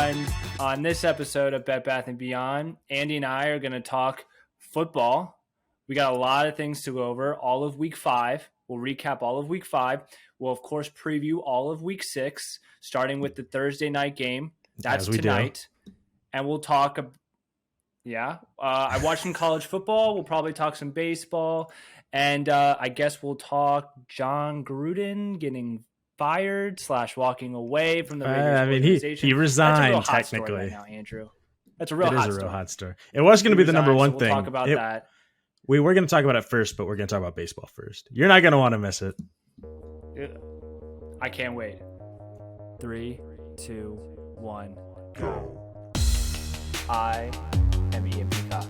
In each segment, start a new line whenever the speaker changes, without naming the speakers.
everyone. On this episode of Bed Bath & Beyond, Andy and I are going to talk football. We got a lot of things to go over. All of week 5. We'll recap all of week 5. We'll, of course, preview all of week 6, starting with the Thursday night game. That's tonight. And we'll talk. I watched some college football. We'll probably talk some baseball. And I guess we'll talk Jon Gruden getting fired / walking away from the Raiders organization.
He resigned
That's a real hot
technically.
story right now, Andrew. That's a real hot story.
It was going to be the number one
so
thing.
We'll talk about that.
We were going to talk about it first, but we're going to talk about baseball first. You're not going to want to miss it.
I can't wait. 3, 2, 1, go. I am Ian Peacock.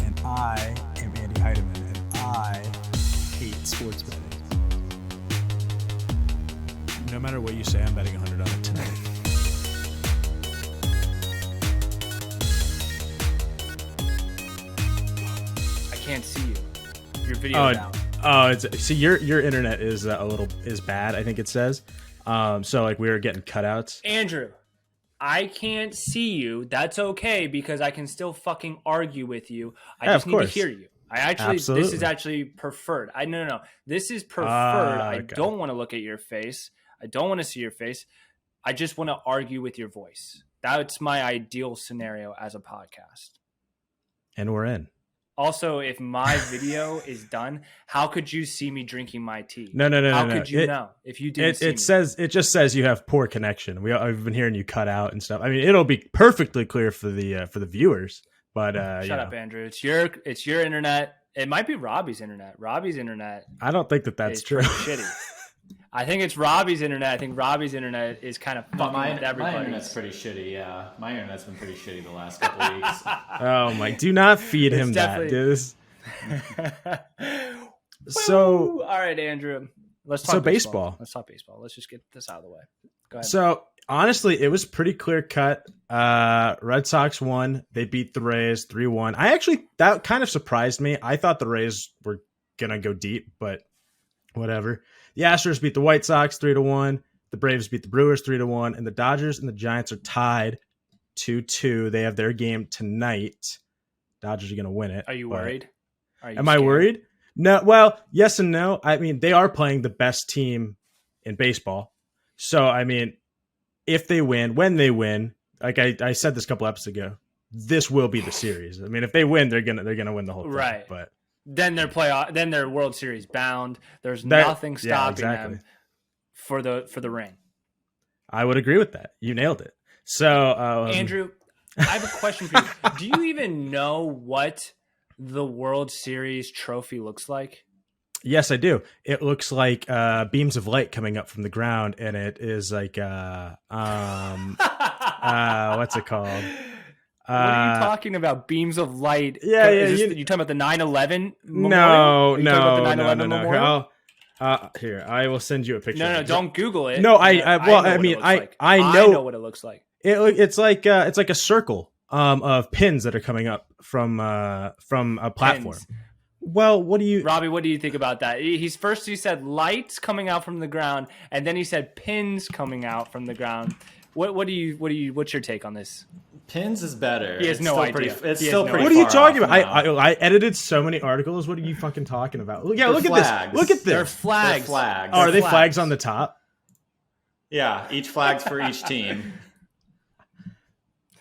And I am Andy Heidemann. And I hate sports betting. No matter what you say, I'm betting 100 on it tonight.
I can't see you. Your video down.
Oh, your internet is is bad. I think it says. So like we were getting cutouts.
Andrew, I can't see you. That's okay because I can still fucking argue with you. I just need to hear you.
Absolutely.
This is actually preferred. No. This is preferred.
Okay.
I don't want to look at your face. I don't want to see your face. I just want to argue with your voice. That's my ideal scenario as a podcast.
And we're in.
Also, if my video is done, how could you see me drinking my tea?
No.
How could you know if you didn't see me?
It just says you have poor connection. I've been hearing you cut out and stuff. I mean, it'll be perfectly clear for the viewers. But
shut up, Andrew. It's your internet. It might be Robbie's internet. Robbie's internet.
I don't think that's true.
Shitty. I think it's Robbie's internet. I think Robbie's internet is kind of fucking with everybody.
My internet's pretty shitty, yeah. My internet's been pretty shitty the last couple of weeks.
Oh my, do not feed him that, dude. So,
all right, Andrew. Let's talk
baseball.
Let's talk baseball. Let's just get this out of the way. Go ahead.
So, honestly, it was pretty clear cut. Red Sox won. They beat the Rays 3-1. That kind of surprised me. I thought the Rays were going to go deep, but whatever. The Astros beat the White Sox 3-1. The Braves beat the Brewers 3-1. And the Dodgers and the Giants are tied 2-2. They have their game tonight. Dodgers are going to win it.
Are you worried?
Am I worried? No. Well, yes and no. I mean, they are playing the best team in baseball. So, I mean, if they win, when they win, like I said this a couple episodes ago, this will be the series. I mean, if they win, they're gonna win the whole thing.
Right.
But
then they're World Series bound. There's nothing stopping them for the ring.
I would agree with that. You nailed it. So,
Andrew, I have a question for you. Do you even know what the World Series trophy looks like?
Yes, I do. It looks like beams of light coming up from the ground, and it is like what's it called?
What are you talking about? Beams of light?
Yeah.
You talking about the 9/11
memorial?
No.
Here, I will send you a picture.
No, don't Google it.
No, I know
what it looks like.
It's like a circle of pins that are coming up from a platform.
Pins.
Well,
Robbie, what do you think about that? He said lights coming out from the ground, and then he said pins coming out from the ground. What's your take on this?
Pins is better.
He has no idea.
It's still pretty.
What are you talking about?
Now.
I edited so many articles. What are you fucking talking about? Yeah, look at this. Look at this.
They're flags.
Oh,
are they flags on the top?
Yeah, each flag's for each team.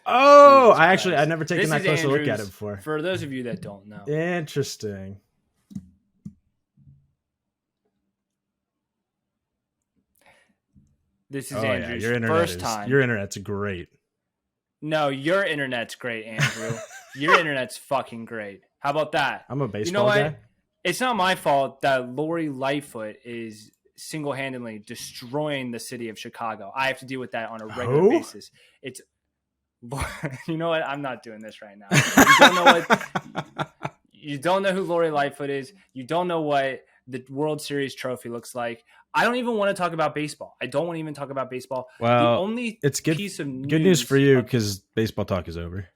Oh, I've never taken that close a look at it before.
For those of you that don't know.
Interesting.
This is Andrew's first time.
Your internet's great.
No, your internet's great, Andrew. Your internet's fucking great. How about that?
I'm a baseball guy.
It's not my fault that Lori Lightfoot is single-handedly destroying the city of Chicago. I have to deal with that on a regular basis. You know what? I'm not doing this right now. You don't know who Lori Lightfoot is. You don't know what the World Series trophy looks like. I don't even want to talk about baseball. I don't want to even talk about baseball.
Well,
the only piece of
good news for you because baseball talk is over.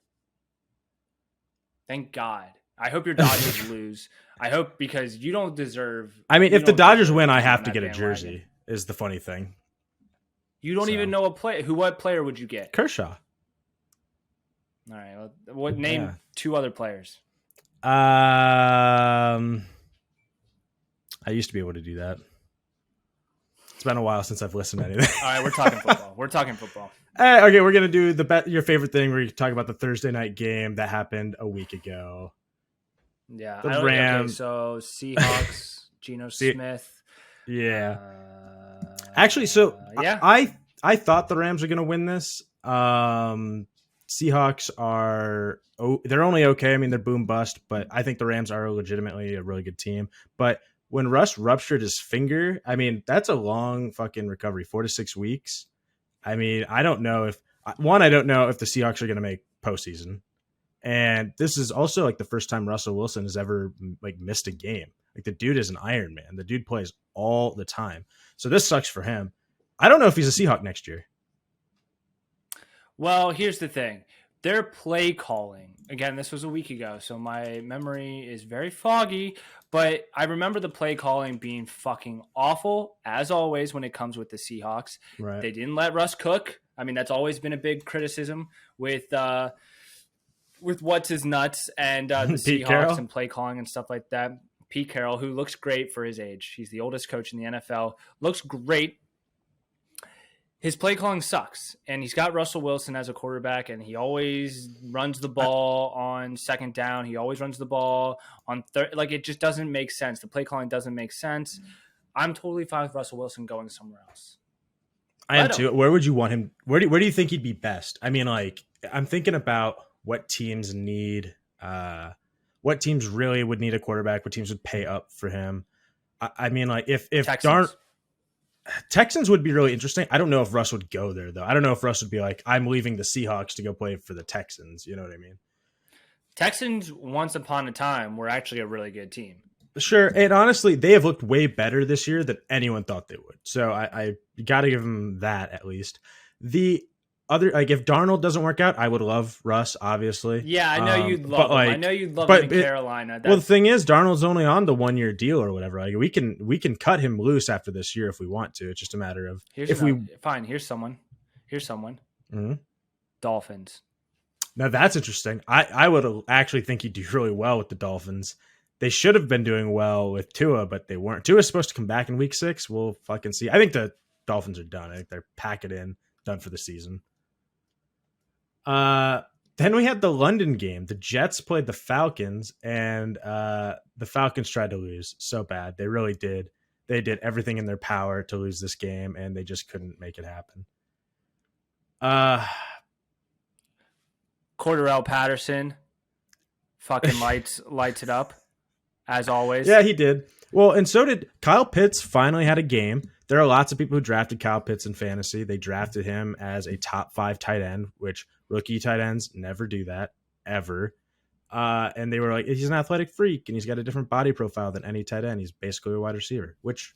Thank God. I hope your Dodgers lose. I hope because you don't deserve.
I mean, if the Dodgers win, I have to get a jersey. Is the funny thing.
You don't even know a player. What player would you get?
Kershaw.
All right. What name two other players?
I used to be able to do that. It's been a while since I've listened to anything.
All right, we're talking football.
Okay, we're gonna do your favorite thing. We're talking about the Thursday night game that happened a week ago.
Yeah,
the Rams.
Okay, so Seahawks, Geno Smith.
Yeah. Actually, so
yeah,
I thought the Rams were gonna win this. Seahawks they're only okay. I mean, they're boom bust, but I think the Rams are legitimately a really good team. But when Russ ruptured his finger, I mean, that's a long fucking recovery, 4 to 6 weeks. I mean, I don't know if the Seahawks are going to make postseason. And this is also like the first time Russell Wilson has ever like missed a game. Like the dude is an Iron Man. The dude plays all the time. So this sucks for him. I don't know if he's a Seahawk next year.
Well, here's the thing. Their play calling, again, this was a week ago, so my memory is very foggy, but I remember the play calling being fucking awful, as always, when it comes with the Seahawks.
Right.
They didn't let Russ cook. I mean, that's always been a big criticism with what's his nuts and the Seahawks
Carroll?
and play calling and stuff like that. Pete Carroll, who looks great for his age. He's the oldest coach in the NFL. Looks great. His play calling sucks, and he's got Russell Wilson as a quarterback, and he always runs the ball on second down. He always runs the ball on third. Like, it just doesn't make sense. The play calling doesn't make sense. I'm totally fine with Russell Wilson going somewhere else.
I am too. Where would you want him? Where do you think he'd be best? I mean, like, I'm thinking about what teams need, what teams really would need a quarterback, what teams would pay up for him. I mean, like, if Texans would be really interesting. I don't know if Russ would go there, though. I don't know if Russ would be like, I'm leaving the Seahawks to go play for the Texans. You know what I mean?
Texans, once upon a time, were actually a really good team.
Sure. And honestly, they have looked way better this year than anyone thought they would. So I got to give them that at least. The other, like, if Darnold doesn't work out, I would love Russ, obviously.
Yeah, I know you'd love him. I know you'd love him in Carolina.
Well, the thing is, Darnold's only on the 1-year deal or whatever. Like, we can cut him loose after this year if we want to. It's just a matter of
fine. Here's someone.
Mm-hmm.
Dolphins.
Now that's interesting. I would actually think he'd do really well with the Dolphins. They should have been doing well with Tua, but they weren't. Tua's supposed to come back in week 6. We'll fucking see. I think the Dolphins are done. I think they're pack it in, done for the season. Then we had the London game. The Jets played the Falcons, and the Falcons tried to lose so bad. They really did. They did everything in their power to lose this game, and they just couldn't make it happen.
Cordarrelle Patterson fucking lights it up, as always.
Yeah, he did. Well, and so did Kyle Pitts. Finally had a game. There are lots of people who drafted Kyle Pitts in fantasy. They drafted him as a top 5 tight end, which rookie tight ends never do that, ever. And they were like, he's an athletic freak, and he's got a different body profile than any tight end. He's basically a wide receiver, which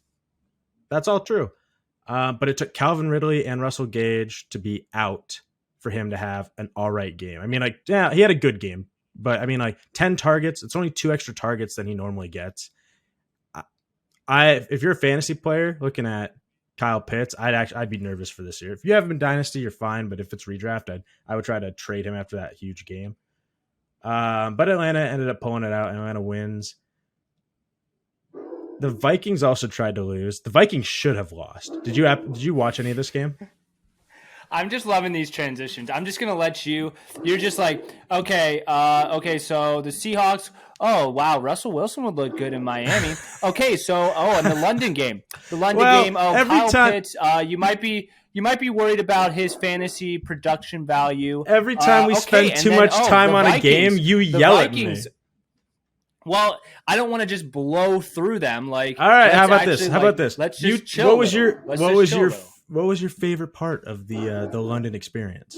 that's all true. But it took Calvin Ridley and Russell Gage to be out for him to have an all right game. I mean, like, yeah, he had a good game, but I mean, like 10 targets, it's only 2 extra targets than he normally gets. If you're a fantasy player looking at Kyle Pitts, I'd be nervous for this year. If you have him in Dynasty, you're fine, but if it's redraft, I would try to trade him after that huge game. But Atlanta ended up pulling it out, and Atlanta wins. The Vikings also tried to lose. The Vikings should have lost. Did you watch any of this game?
I'm just loving these transitions. I'm just going to let you're just like, okay, so the Seahawks, oh, wow, Russell Wilson would look good in Miami. Okay, so, and the London game. Kyle Pitts, you might be worried about his fantasy production value.
Every time we spend too much time on a game, you yell at me.
Well, I don't want to just blow through them. Like,
all right, how about this?
Let's just chill.
What was your favorite part of the London experience?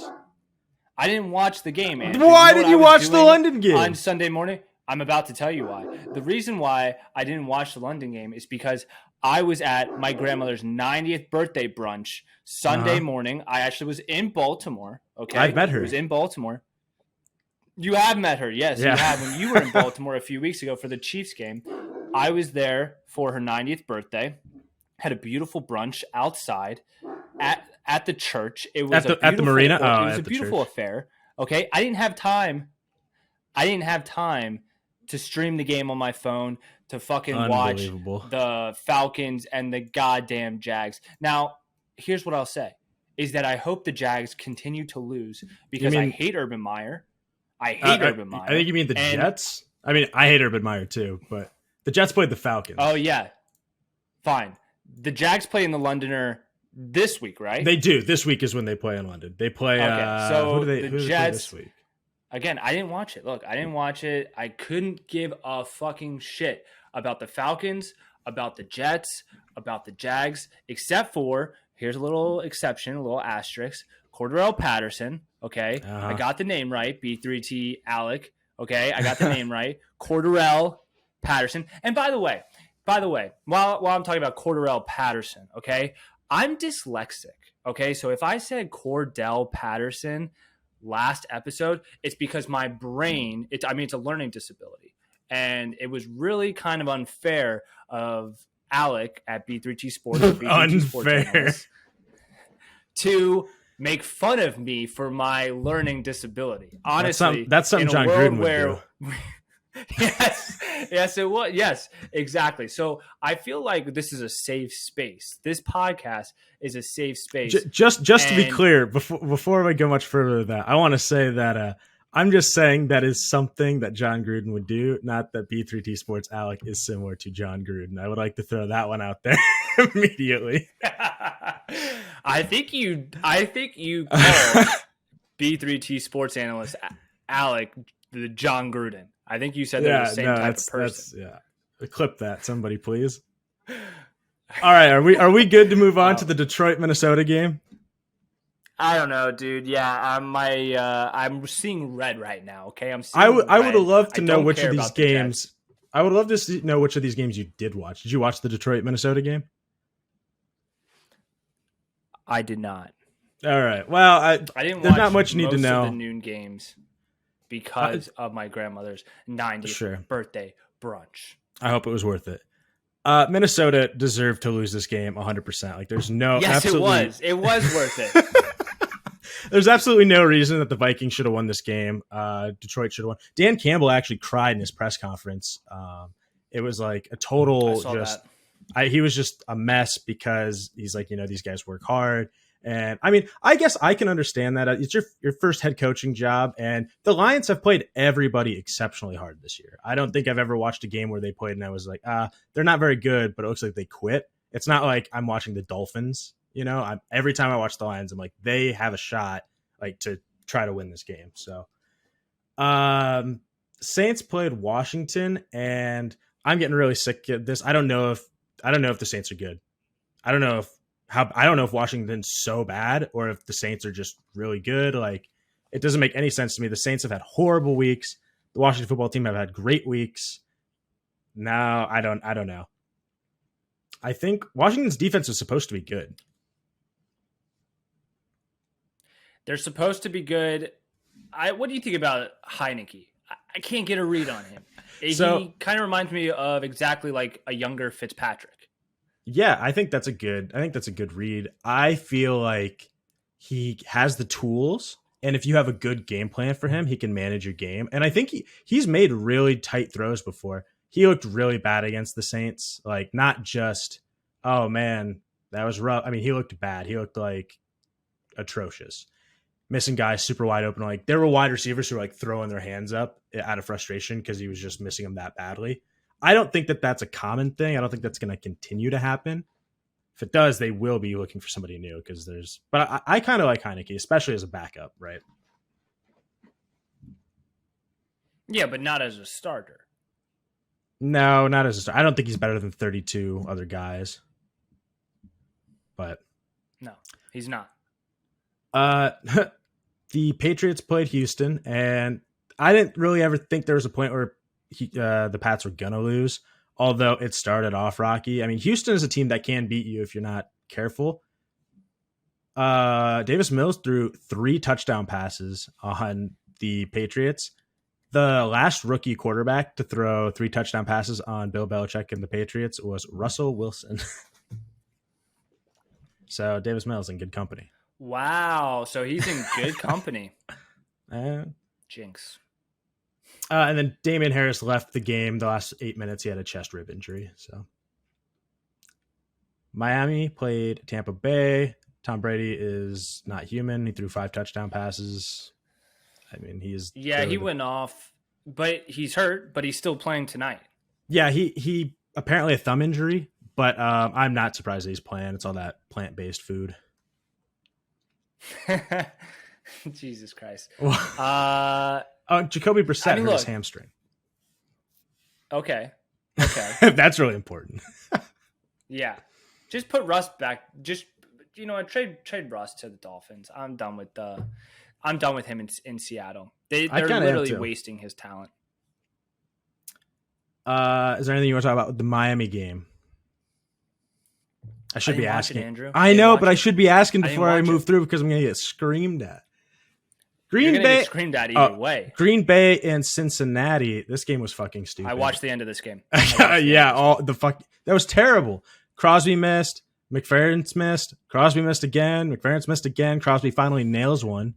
I didn't watch the game, man.
Why did you watch the London game
on Sunday morning? I'm about to tell you why. The reason why I didn't watch the London game is because I was at my grandmother's 90th birthday brunch Sunday morning. I actually was in Baltimore. Okay,
I've met her.
I was in Baltimore. You have met her, yes. Yeah. You have. When you were in Baltimore a few weeks ago for the Chiefs game, I was there for her 90th birthday. Had a beautiful brunch outside at the church. It was
at the marina.
It was a beautiful affair. Okay, I didn't have time. To stream the game on my phone to fucking watch the Falcons and the goddamn Jags. Now, here's what I'll say is that I hope the Jags continue to lose because I hate Urban Meyer. I
think you mean the Jets. I mean, I hate Urban Meyer too, but the Jets played the Falcons.
Oh yeah, fine. The Jags play in the Londoner this week, right?
They do. This week is when they play in London. They play.
Okay, so
who do
the
they
Jets
play this week?
Again, I didn't watch it. Look, I didn't watch it. I couldn't give a fucking shit about the Falcons, about the Jets, about the Jags, except for, here's a little exception, a little asterisk, Cordarrelle Patterson, okay? I got the name right, B3T Alec, okay? I got the name right. Cordarrelle Patterson. And by the way, while I'm talking about Cordarrelle Patterson, okay, I'm dyslexic, okay? So if I said Cordell Patterson last episode, it's because my brain, it's a learning disability. And it was really kind of unfair of Alec at B3T Sports,
unfair,
to make fun of me for my learning disability. Honestly,
that's something Jon Gruden would do.
Yes, it was. Yes, exactly. So I feel like this is a safe space. This podcast is a safe space.
Just to be clear, before we go much further than that, I want to say that I'm just saying that is something that Jon Gruden would do, not that B3T Sports Alec is similar to Jon Gruden. I would like to throw that one out there immediately.
I think you call B3T Sports analyst Alec the Jon Gruden. I think you said they're the same type of person.
Clip that, somebody, please. All right, are we good to move on to the Detroit Minnesota game?
I don't know, dude. Yeah, I'm seeing red right now. Okay,
I would have loved to know which of these games. I would love to know which of these games you did watch. Did you watch the Detroit Minnesota game?
I did not.
All right. Well, I didn't. There's not much you need to know.
Of the noon games because of my grandmother's 90th birthday brunch.
I hope it was worth it. Minnesota deserved to lose this game 100%. Like, there's no.
Yes,
absolutely...
it was worth it.
There's absolutely no reason that the Vikings should have won this game. Detroit should have won. Dan Campbell actually cried in his press conference. It was like a total he was just a mess because he's like, these guys work hard. And I mean, I guess I can understand that. It's your first head coaching job, and the Lions have played everybody exceptionally hard this year. I don't think I've ever watched a game where they played and I was like, they're not very good, but it looks like they quit. It's not like I'm watching the Dolphins. Every time I watch the Lions, I'm like, they have a shot like to try to win this game. So, Saints played Washington, and I'm getting really sick of this. I don't know if the Saints are good. I don't know if Washington's so bad or if the Saints are just really good. Like, it doesn't make any sense to me. The Saints have had horrible weeks. The Washington football team have had great weeks. Now, I don't know. I think Washington's defense is supposed to be good.
They're supposed to be good. What do you think about Heineke? I can't get a read on him. He kind of reminds me of exactly like a younger Fitzpatrick.
Yeah, I think that's a good read. I feel like he has the tools, and if you have a good game plan for him, he can manage your game. And I think he's made really tight throws before. He looked really bad against the Saints. Like, not just, oh man, that was rough. I mean, he looked bad. He looked like atrocious. Missing guys super wide open. Like, there were wide receivers who were like throwing their hands up out of frustration because he was just missing them that badly. I don't think that that's a common thing. I don't think that's going to continue to happen. If it does, they will be looking for somebody new but I kind of like Heineke, especially as a backup, right?
Yeah, but not as a starter.
No, not as a starter. I don't think he's better than 32 other guys. But
no, he's not.
The Patriots played Houston, and I didn't really ever think there was a point where the Pats were gonna lose, although it started off rocky. I mean, Houston is a team that can beat you if you're not careful. Davis Mills threw 3 touchdown passes on the Patriots. The last rookie quarterback to throw 3 touchdown passes on Bill Belichick and the Patriots was Russell Wilson. So Davis Mills in good company.
Wow, so he's in good company. Jinx.
And then Damian Harris left the game the last 8 minutes. He had a chest rib injury. So Miami played Tampa Bay. Tom Brady is not human. He threw 5 touchdown passes. I mean,
he went off, but he's hurt, but he's still playing tonight.
Yeah, he apparently a thumb injury, but I'm not surprised that he's playing. It's all that plant-based food.
Jesus Christ.
Jacoby Brissett hurt his hamstring.
Okay.
That's really important.
Yeah. Just put Russ back. Just, trade Russ to the Dolphins. I'm done with him in Seattle. They're literally wasting his talent.
Is there anything you want to talk about with the Miami game? I should be asking.
Andrew.
I know, but I should be asking before I move through because I'm going to get screamed at.
You're gonna get screamed at either way.
Green Bay and Cincinnati. This game was fucking stupid.
I watched the end of this game.
That was terrible. Crosby missed. McFerrin's missed. Crosby missed again. McFerrin's missed again. Crosby finally nails one.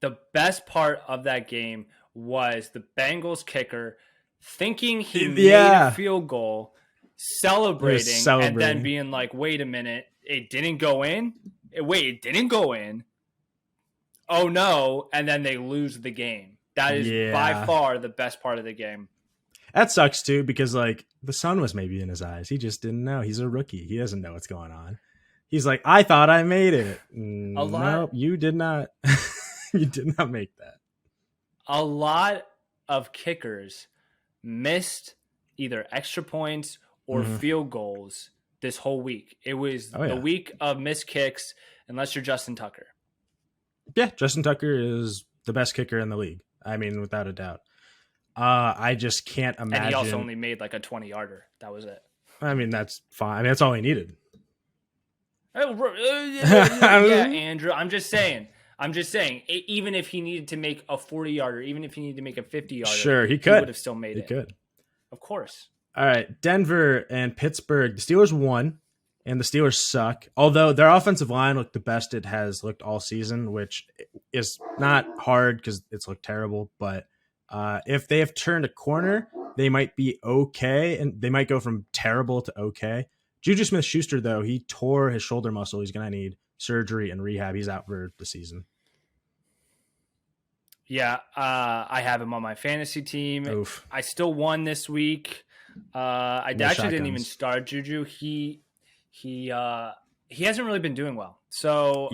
The best part of that game was the Bengals kicker thinking he made a field goal, celebrating, and then being like, wait a minute, it didn't go in? Wait, it didn't go in? Oh, no, and then they lose the game. That is by far the best part of the game.
That sucks, too, because, the sun was maybe in his eyes. He just didn't know. He's a rookie. He doesn't know what's going on. He's like, I thought I made it. No, you did not. You did not make that.
A lot of kickers missed either extra points or field goals this whole week. It was the week of missed kicks, unless you're Justin Tucker.
Yeah, Justin Tucker is the best kicker in the league. I mean, without a doubt. I just can't imagine.
And he also only made a 20-yarder. That was it.
I mean, that's fine. I mean, that's all he needed.
Yeah, Andrew. I'm just saying. Even if he needed to make a 40-yarder, even if he needed to make a 50-yarder,
sure, he would
have still made it.
He could.
Of course.
All right, Denver and Pittsburgh. The Steelers won. And the Steelers suck, although their offensive line looked the best it has looked all season, which is not hard because it's looked terrible. But if they have turned a corner, they might be okay, and they might go from terrible to okay. Juju Smith-Schuster, though, he tore his shoulder muscle. He's going to need surgery and rehab. He's out for the season.
Yeah, I have him on my fantasy team.
Oof.
I still won this week. I actually didn't even start Juju. He hasn't really been doing well. So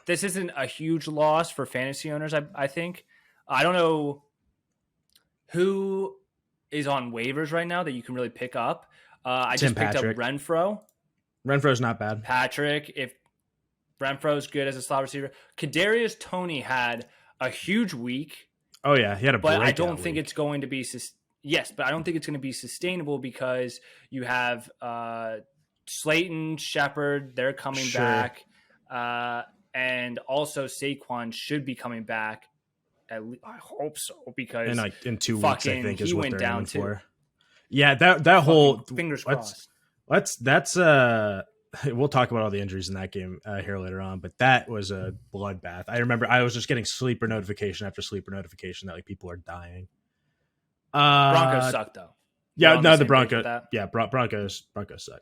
this isn't a huge loss for fantasy owners, I think. I don't know who is on waivers right now that you can really pick up. I just picked up Renfro.
Renfro's not bad.
Patrick, if Renfro's good as a slot receiver. Kadarius Toney had a huge week.
Oh, yeah. He had a
But I don't think it's going to be but I don't think it's going to be sustainable because you have Slayton, Shepard, they're coming back. And also Saquon should be coming back. I hope so, because
in 2 weeks, I think, is what they're aiming for.
Yeah,
that whole
fingers crossed.
That's we'll talk about all the injuries in that game here later on, but that was a bloodbath. I remember I was just getting sleeper notification after sleeper notification that people are dying.
Broncos suck though.
Yeah, no, the Broncos. Yeah, Broncos suck.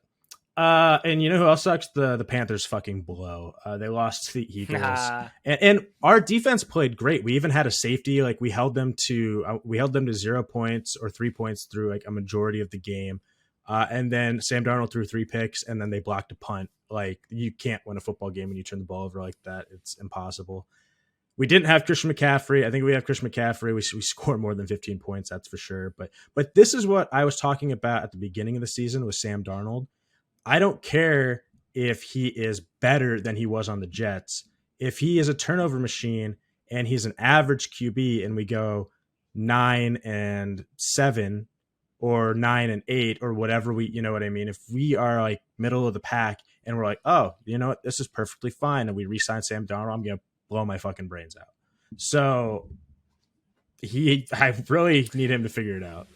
And you know who else sucks? The Panthers fucking blow. They lost to the Eagles, and our defense played great. We even had a safety. We held them to 0 points or 3 points through a majority of the game. And then Sam Darnold threw 3 picks, and then they blocked a punt. You can't win a football game when you turn the ball over like that. It's impossible. We didn't have Christian McCaffrey. I think we have Christian McCaffrey. We score more than 15 points, that's for sure. But this is what I was talking about at the beginning of the season with Sam Darnold. I don't care if he is better than he was on the Jets. If he is a turnover machine and he's an average QB and we go 9-7 or 9-8 or whatever you know what I mean? If we are middle of the pack and we're oh, you know what? This is perfectly fine. And we re-sign Sam Darnold, I'm going to blow my fucking brains out. So I really need him to figure it out.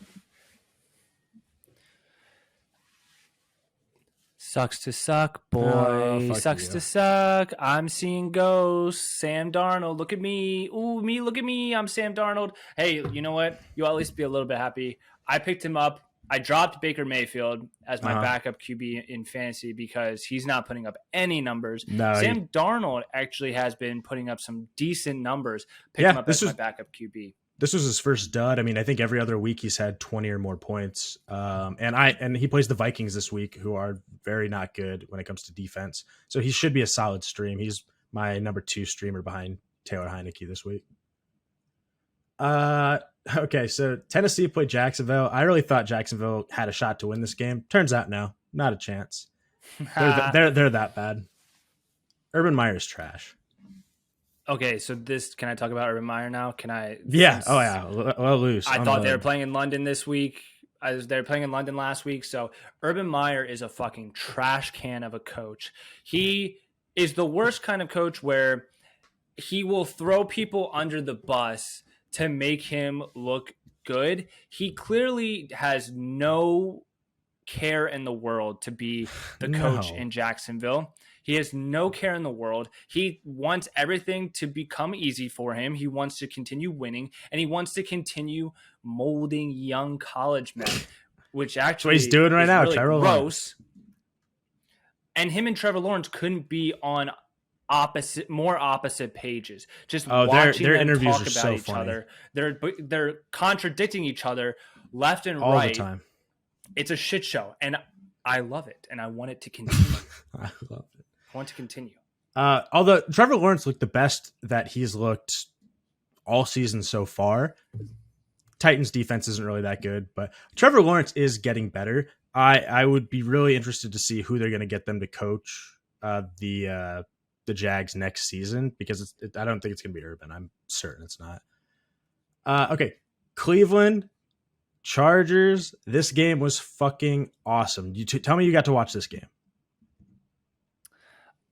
Sucks to suck, boy.
Oh, fuck
Sucks
you.
to suck. I'm seeing ghosts. Sam Darnold, look at me. Ooh, me, look at me. I'm Sam Darnold. Hey, you know what? You'll at least be a little bit happy. I picked him up. I dropped Baker Mayfield as my backup QB in fantasy because he's not putting up any numbers.
No,
Sam Darnold actually has been putting up some decent numbers. Picked him up as my backup QB.
This was his first dud. I mean, I think every other week he's had 20 or more points. And he plays the Vikings this week, who are very not good when it comes to defense. So he should be a solid stream. He's my number 2 streamer behind Taylor Heineke this week. Okay, so Tennessee played Jacksonville. I really thought Jacksonville had a shot to win this game. Turns out no, not a chance. They're that bad. Urban Meyer's trash.
Okay, so can I talk about Urban Meyer now? Can I?
Yeah. Oh yeah. Well, loose.
I thought they were playing in London this week. They were playing in London last week. So Urban Meyer is a fucking trash can of a coach. He is the worst kind of coach where he will throw people under the bus to make him look good. He clearly has no care in the world to be the coach in Jacksonville. He has no care in the world. He wants everything to become easy for him. He wants to continue winning, and he wants to continue molding young college men, which actually
what he's doing right now.
Really
Trevor
gross.
Lawrence.
And him and Trevor Lawrence couldn't be on more opposite pages. Just watching
their
them
interviews
talk
are
about
so
each
funny.
other. They're contradicting each other left and
all
right.
the time.
It's a shit show, and I love it, and I want it to continue.
I love it.
I want to continue.
Although Trevor Lawrence looked the best that he's looked all season so far. Titans defense isn't really that good, but Trevor Lawrence is getting better. I would be really interested to see who they're going to get them to coach the Jags next season, because I don't think it's going to be Urban. I'm certain it's not. Okay, Cleveland Chargers. This game was fucking awesome. Tell me you got to watch this game.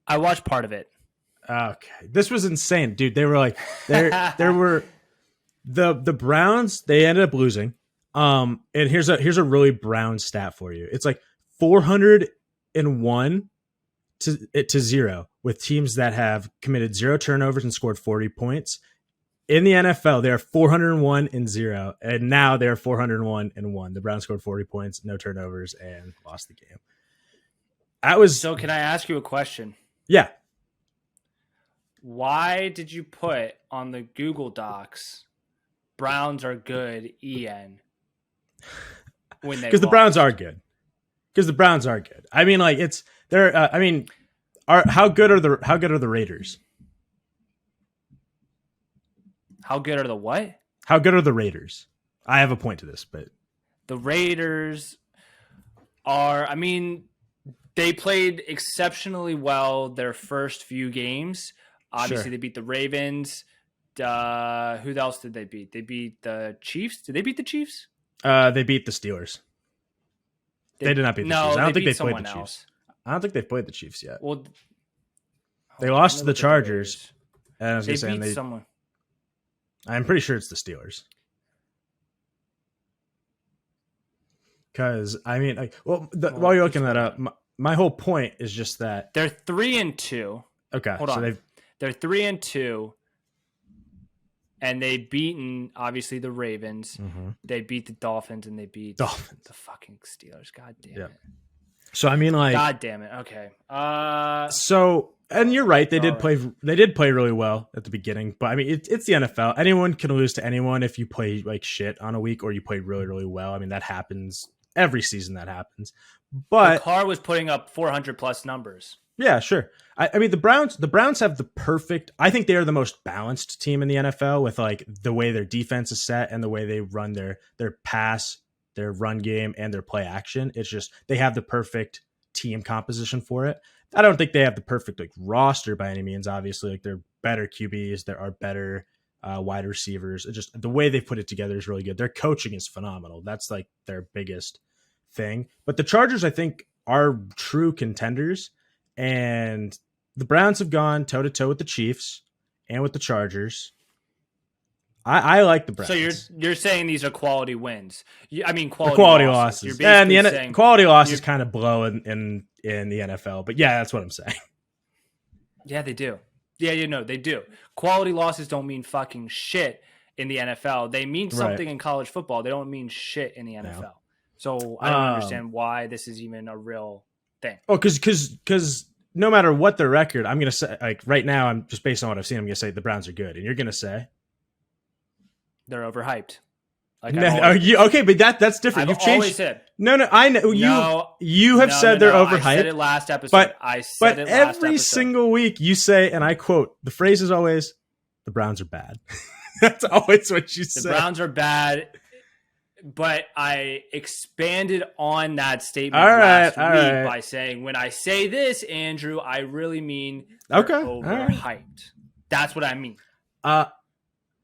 I watched part of it.
Okay, this was insane, dude. They were like, there were the Browns. They ended up losing. And here's a really Brown stat for you. It's like 401 to 0 with teams that have committed 0 turnovers and scored 40 points. In the NFL, they're 401-0, and now they're 401-1. The Browns scored 40 points, no turnovers, and lost the game.
So can I ask you a question?
Yeah.
Why did you put on the Google Docs Browns are good EN when they?
Because the Browns are good. I mean, like how good are the Raiders?
How good are the what?
How good are the Raiders? I have a point to this, but
the Raiders are. I mean, they played exceptionally well their first few games. Obviously, They beat the Ravens. Who else did they beat? They beat the Chiefs. Did they beat the Chiefs?
They beat the Steelers. They did not beat the Chiefs. I don't think they played the Chiefs. I don't think they've played the Chiefs yet.
Well,
they lost to the Chargers. And I was
they
going to
beat
say
someone.
I'm pretty sure it's the Steelers. Because I mean, while you're looking that up, my whole point is just that
they're 3-2.
Okay,
hold on. They're 3-2, and they've beaten obviously the Ravens.
Mm-hmm.
They beat the Dolphins, and they beat the fucking Steelers. God damn it!
So I mean, like,
God damn it. Okay.
And you're right. They did play really well at the beginning, but I mean, it's the NFL. Anyone can lose to anyone if you play like shit on a week or you play really, really well. I mean, that happens every season. That happens. But
Carr was putting up 400 plus numbers.
Yeah, sure. I mean, the Browns have the perfect. I think they are the most balanced team in the NFL with like the way their defense is set and the way they run their pass, their run game, and their play action. It's just they have the perfect team composition for it. I don't think they have the perfect like roster by any means. Obviously, like they're better QBs, there are better wide receivers. It's just the way they put it together is really good. Their coaching is phenomenal. That's like their biggest thing. But the Chargers, I think, are true contenders, and the Browns have gone toe to toe with the Chiefs and with the Chargers. I like the Browns.
So you're saying these are quality wins?
Quality losses.
You're
And
saying
quality losses kind of blow in the NFL. But yeah, that's what I'm saying.
Yeah, they do. Yeah, they do. Quality losses don't mean fucking shit in the NFL. They mean something in college football. They don't mean shit in the NFL. No. So I don't understand why this is even a real thing.
Oh, because no matter what the record, I'm gonna say, like, right now, I'm just based on what I've seen, I'm gonna say the Browns are good, and you're gonna say
they're overhyped.
Okay, but that's different. You've changed.
Said.
No, I know you have said they're overhyped. I
said it last episode.
But every single week you say, and I quote, the phrase is always, "The Browns are bad." That's always what you say.
The Browns are bad, but I expanded on that statement last week by saying, when I say this, Andrew, I really mean they're overhyped. That's what I mean.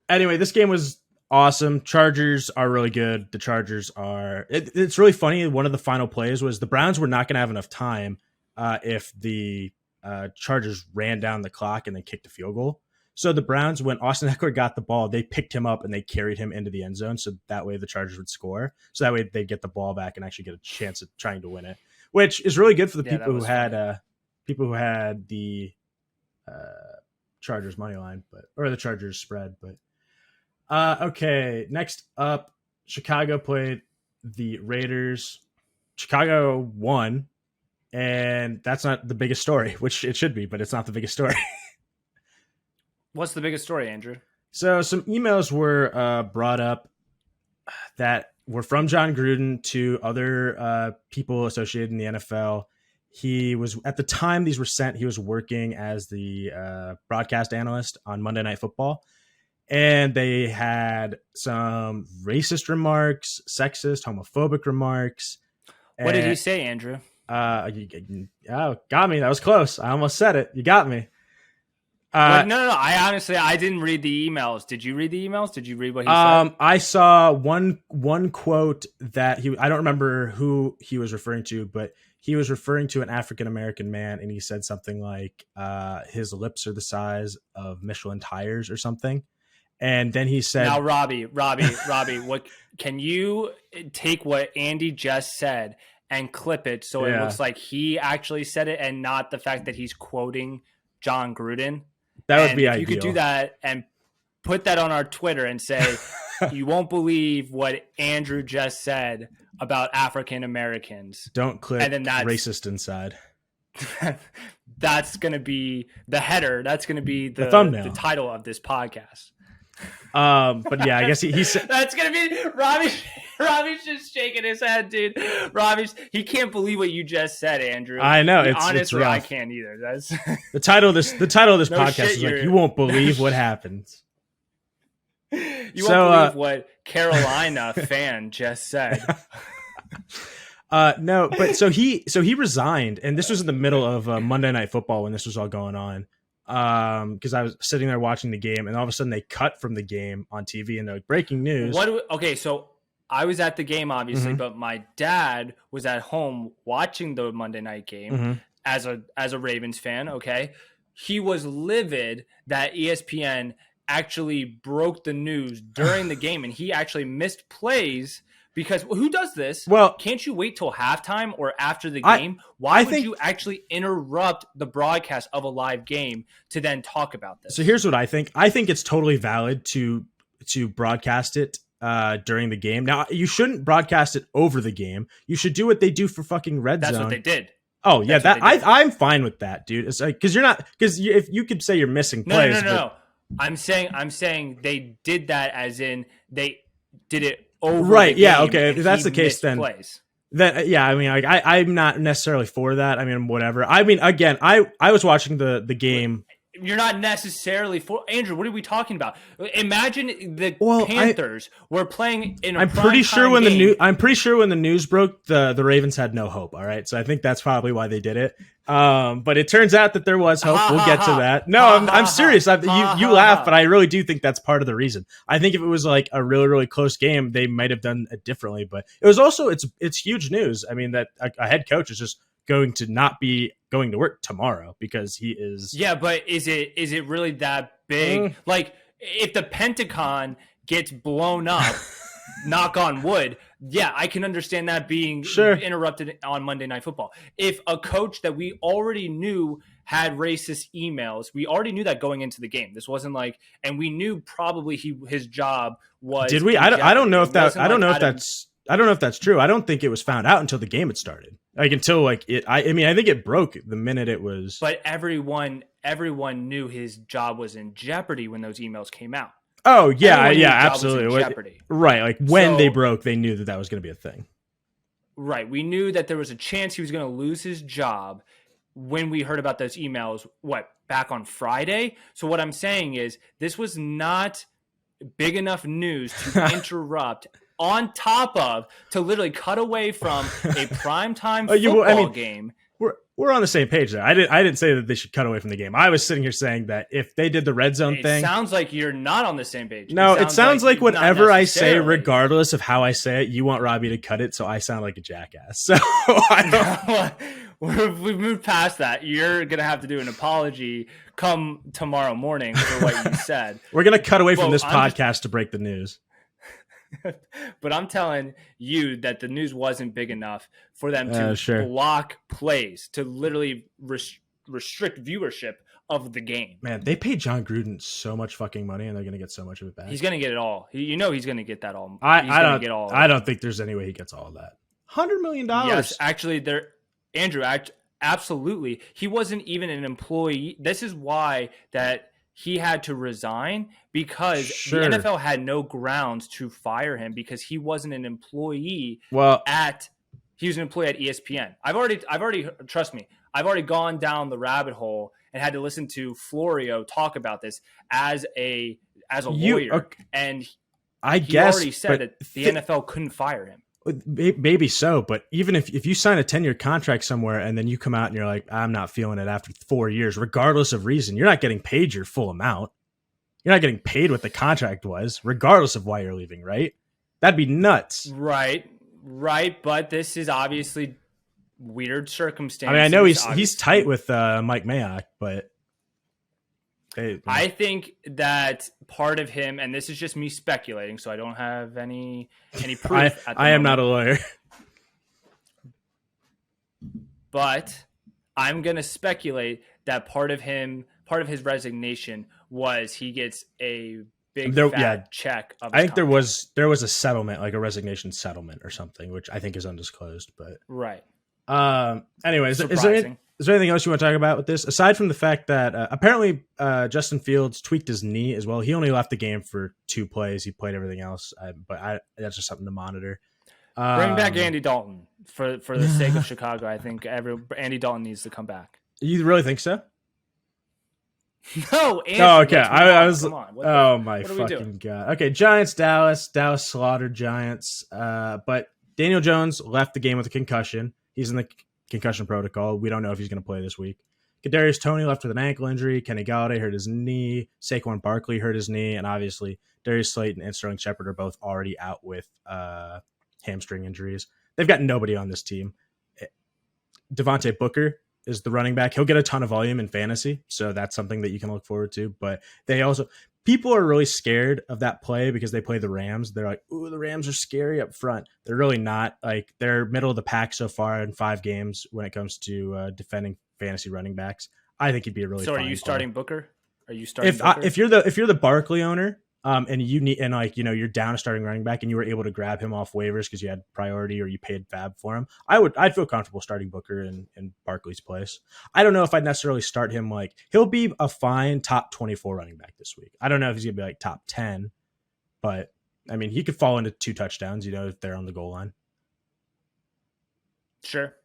Anyway, this game was awesome. Chargers are really good. The Chargers are... It's really funny. One of the final plays was the Browns were not going to have enough time if the Chargers ran down the clock and then kicked a field goal. So the Browns, when Austin Eckler got the ball, they picked him up and they carried him into the end zone. So that way the Chargers would score. So that way they'd get the ball back and actually get a chance at trying to win it, which is really good for the people who had the Chargers money line, or the Chargers spread. But okay, next up, Chicago played the Raiders. Chicago won, and that's not the biggest story, which it should be, but it's not the biggest story.
What's the biggest story, Andrew?
So some emails were brought up that were from Jon Gruden to other people associated in the NFL. He was, at the time these were sent, he was working as the broadcast analyst on Monday Night Football. And they had some racist remarks, sexist, homophobic remarks.
What did he say, Andrew?
Got me. That was close. I almost said it. You got me.
No. I didn't read the emails. Did you read the emails? Did you read what he said?
I saw one quote that I don't remember who he was referring to, but he was referring to an African-American man, and he said something like his lips are the size of Michelin tires or something. And then he said,
"Now, Robbie, what can you take what Andy just said and clip it so it looks like he actually said it and not the fact that he's quoting Jon Gruden?"
That would be ideal.
You could do that and put that on our Twitter and say, "You won't believe what Andrew just said about African Americans."
Don't click and then racist inside.
That's going to be the header. That's going to be the
thumbnail,
the title of this podcast.
But yeah, I guess he said
that's gonna be Robbie's just shaking his head, dude. He can't believe what you just said, Andrew.
I know.
Honestly,
it's rough.
I can't either. That's
the title of this podcast is like, you won't believe what happens.
You won't believe what Carolina fan just said.
No, but so he resigned, and this was in the middle of Monday Night Football when this was all going on. Because I was sitting there watching the game, and all of a sudden they cut from the game on TV, and they're like, breaking news.
Okay, so I was at the game, obviously, but my dad was at home watching the Monday night game as a Ravens fan. Okay, he was livid that ESPN actually broke the news during the game, and he actually missed plays. Because who does this?
Well,
can't you wait till halftime or after the game? Why would you actually interrupt the broadcast of a live game to then talk about this?
So here's what I think. I think it's totally valid to broadcast it during the game. Now, you shouldn't broadcast it over the game. You should do what they do for fucking Red Zone.
That's what they did.
Oh yeah, I'm fine with that, dude. It's like because if you could say you're missing plays.
No. I'm saying they did that as in they did it. Over
right,
the
yeah,
game,
okay. If that's the case, then yeah, I mean, I'm not necessarily for that. I mean, whatever. I mean, again, I was watching the game.
You're not necessarily for Andrew. What are we talking about? Imagine the Panthers were playing in a
I'm pretty sure when the news broke, the Ravens had no hope. All right, so I think that's probably why they did it. But it turns out that there was hope. We'll get to that. No, I'm serious. You laugh, but I really do think that's part of the reason. I think if it was like a really, really close game, they might have done it differently. But it was also it's huge news. I mean, that a head coach is just going to not be going to work tomorrow because he is.
Yeah, but is it really that big? Like if the Pentagon gets blown up, knock on wood, yeah, I can understand that being interrupted on Monday Night Football. If a coach that we already knew had racist emails, we already knew that going into the game. This wasn't like, and we knew probably his job was.
Did we? I don't know if that. I don't know if that's. I don't know if that's true. I don't think it was found out until the game had started. Like until like it. I mean, I think it broke the minute it was.
But everyone knew his job was in jeopardy when those emails came out.
Oh yeah, absolutely.
Jeopardy.
Right, like when they broke, they knew that was going to be a thing.
Right, we knew that there was a chance he was going to lose his job when we heard about those emails. Back on Friday? So what I'm saying is, this was not big enough news to interrupt. On top of to literally cut away from a primetime football game.
We're on the same page there. I didn't say that they should cut away from the game. I was sitting here saying that if they did the red zone thing,
sounds like you're not on the same page.
No, it sounds like whatever I say, regardless of how I say it, you want Robbie to cut it, so I sound like a jackass. So
we've moved past that. You're gonna have to do an apology come tomorrow morning for what you said.
We're gonna cut away from this podcast to break the news.
But I'm telling you that the news wasn't big enough for them to block plays, to literally restrict viewership of the game.
Man, they paid Jon Gruden so much fucking money, and they're going to get so much of it back.
He's going to get it all. He's going to get that all.
I don't think there's any way he gets all of that. $100 million.
Yes, actually, Andrew, absolutely. He wasn't even an employee. This is why that he had to resign, because the NFL had no grounds to fire him because he wasn't an employee. He was an employee at ESPN. I've already trust me, I've already gone down the rabbit hole and had to listen to Florio talk about this as a lawyer. And he already said that the NFL couldn't fire him.
Maybe so, but even if you sign a 10-year contract somewhere and then you come out and you're like, I'm not feeling it after 4 years, regardless of reason, you're not getting paid your full amount. You're not getting paid what the contract was, regardless of why you're leaving, right? That'd be nuts.
Right. But this is obviously weird circumstances.
I mean, I know he's tight with Mike Mayock, but
I think that part of him, and this is just me speculating, so I don't have any proof.
I am not a lawyer,
but I'm gonna speculate that part of his resignation was he gets a big fat check.
I think there was a settlement, like a resignation settlement or something, which I think is undisclosed. But
right.
Anyways, is there anything else you want to talk about with this? Aside from the fact that apparently Justin Fields tweaked his knee as well. He only left the game for 2 plays. He played everything else. That's just something to monitor.
Bring back Andy Dalton for the sake of Chicago. I think Andy Dalton needs to come back.
You really think so?
No. Andy,
okay. I was.
What
my fucking god. Okay, Giants, Dallas. Dallas slaughtered Giants. But Daniel Jones left the game with a concussion. He's in the concussion protocol. We don't know if he's going to play this week. Kadarius Toney left with an ankle injury. Kenny Galladay hurt his knee. Saquon Barkley hurt his knee. And obviously, Darius Slayton and Sterling Shepard are both already out with hamstring injuries. They've got nobody on this team. Devontae Booker is the running back. He'll get a ton of volume in fantasy, so that's something that you can look forward to. But people are really scared of that play because they play the Rams. They're like, ooh, the Rams are scary up front. They're really not. Like, they're middle of the pack so far in 5 games when it comes to defending fantasy running backs. I think he'd be a really.
So,
are
you starting Booker? Are you
starting? If you're the Barkley owner, and you're down a starting running back, and you were able to grab him off waivers because you had priority or you paid fab for him, I'd feel comfortable starting Booker in Barkley's place. I don't know if I'd necessarily start him. Like, he'll be a fine top 24 running back this week. I don't know if he's gonna be like top 10, but I mean, he could fall into 2 touchdowns, if they're on the goal line.
Sure.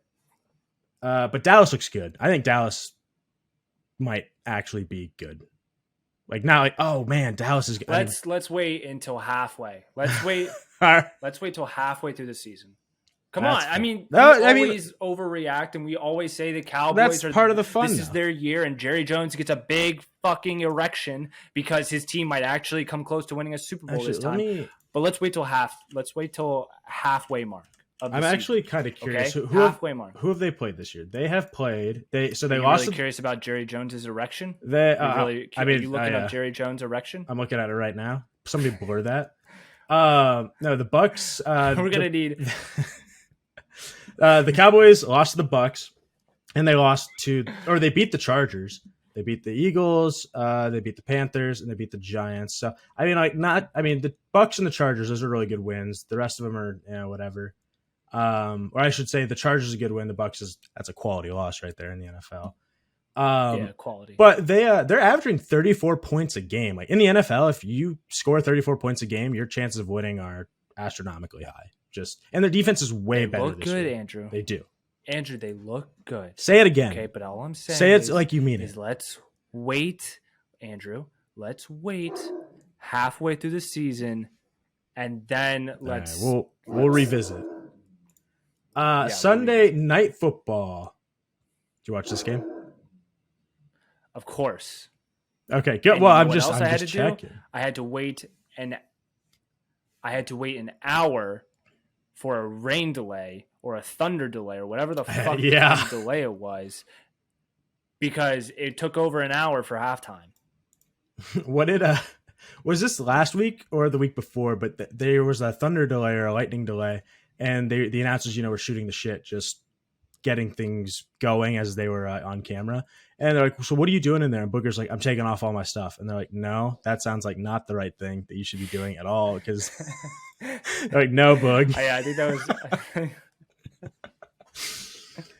But Dallas looks good. I think Dallas might actually be good. Like, not like, oh man, Dallas is.
Let's wait until halfway. Let's wait till halfway through the season. Come on, I mean, we always overreact, and we always say the Cowboys
are part of the fun.
This is their year, and Jerry Jones gets a big fucking erection because his team might actually come close to winning a Super Bowl this time. But let's wait till halfway mark. of the
I'm
season.
actually kind of curious.
Okay?
Who
Halfway mark.
Who have they played this year? They have played. They
Are you
lost.
really curious about Jerry Jones's erection?
They.
Are you looking
yeah.
up Jerry Jones' erection?
I'm looking at it right now. Somebody blur that. No, the Bucks.
We're gonna need.
The Cowboys lost to the Bucks, and they they beat the Chargers. They beat the Eagles. They beat the Panthers, and they beat the Giants. So the Bucks and the Chargers, those are really good wins. The rest of them are whatever. Or I should say, the Chargers is a good win. The Bucks that's a quality loss right there in the NFL.
Quality.
But they're averaging 34 points a game. Like in the NFL, if you score 34 points a game, your chances of winning are astronomically high. And their defense is way better.
Look
this
good,
year.
Andrew.
They do.
Andrew, they look good.
Say it again.
Okay, but all I'm saying
say it like you mean it.
Let's wait, Andrew. Let's wait halfway through the season, and then
we'll revisit. Sunday Night Football. Did you watch this game?
Of course.
Okay, good.
And
Well,
I'm
I'm
just
checking.
I had to wait an hour for a rain delay or a thunder delay or whatever the fuck kind of delay it was, because it took over an hour for halftime.
What was this last week or the week before? But there was a thunder delay or a lightning delay, and the announcers, were shooting the shit, just getting things going as they were on camera. And they're like, "So what are you doing in there?" And Booker's like, "I'm taking off all my stuff." And they're like, "No, that sounds like not the right thing that you should be doing at all." Because they're like, "No, Boog."
I think that was.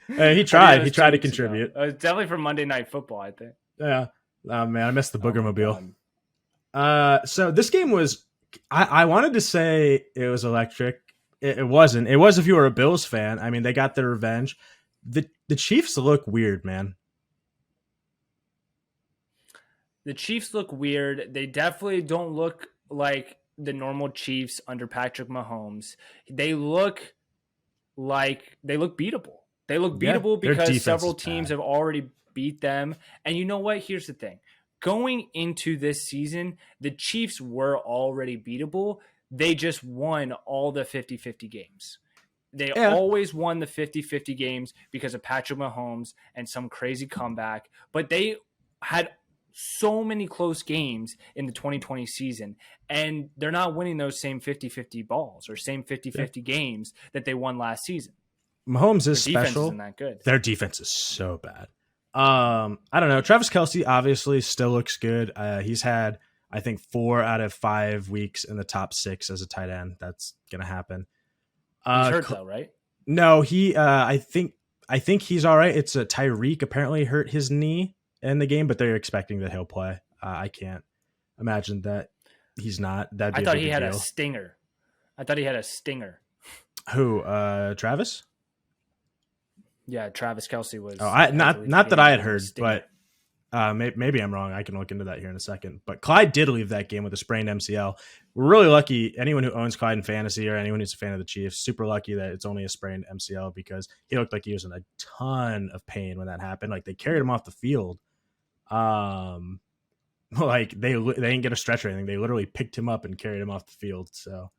He tried. He tried to contribute.
It was definitely from Monday Night Football, I think.
Yeah. Oh man, I missed the Booger Mobile. So this game was. I wanted to say it was electric. It wasn't. It was if you were a Bills fan. I mean, they got their revenge. The Chiefs look weird, man.
The Chiefs look weird. They definitely don't look like the normal Chiefs under Patrick Mahomes. They look beatable. They look beatable because several teams have already beat them. And you know what? Here's the thing. Going into this season, the Chiefs were already beatable. They just won all the 50-50 games. They always won the 50-50 games because of Patrick Mahomes and some crazy comeback. But they had so many close games in the 2020 season, and they're not winning those same 50-50 balls or same 50-50 games that they won last season.
Mahomes is special.
Defense isn't that good.
Their defense is so bad. I don't know. Travis Kelce obviously still looks good. He's had, I think, 4 out of 5 weeks in the top 6 as a tight end. That's gonna happen.
He's hurt though, right?
No, he. I think he's all right. It's a Tyreek apparently hurt his knee in the game, but they're expecting that he'll play. I can't imagine that he's not. I
thought he had a stinger.
Who? Travis?
Yeah, Travis Kelce was.
Oh, not that I had heard, but maybe I'm wrong. I can look into that here in a second. But Clyde did leave that game with a sprained MCL. We're really lucky. Anyone who owns Clyde in fantasy or anyone who's a fan of the Chiefs, super lucky that it's only a sprained MCL, because he looked like he was in a ton of pain when that happened. Like they carried him off the field. Like they didn't get a stretch or anything. They literally picked him up and carried him off the field. So,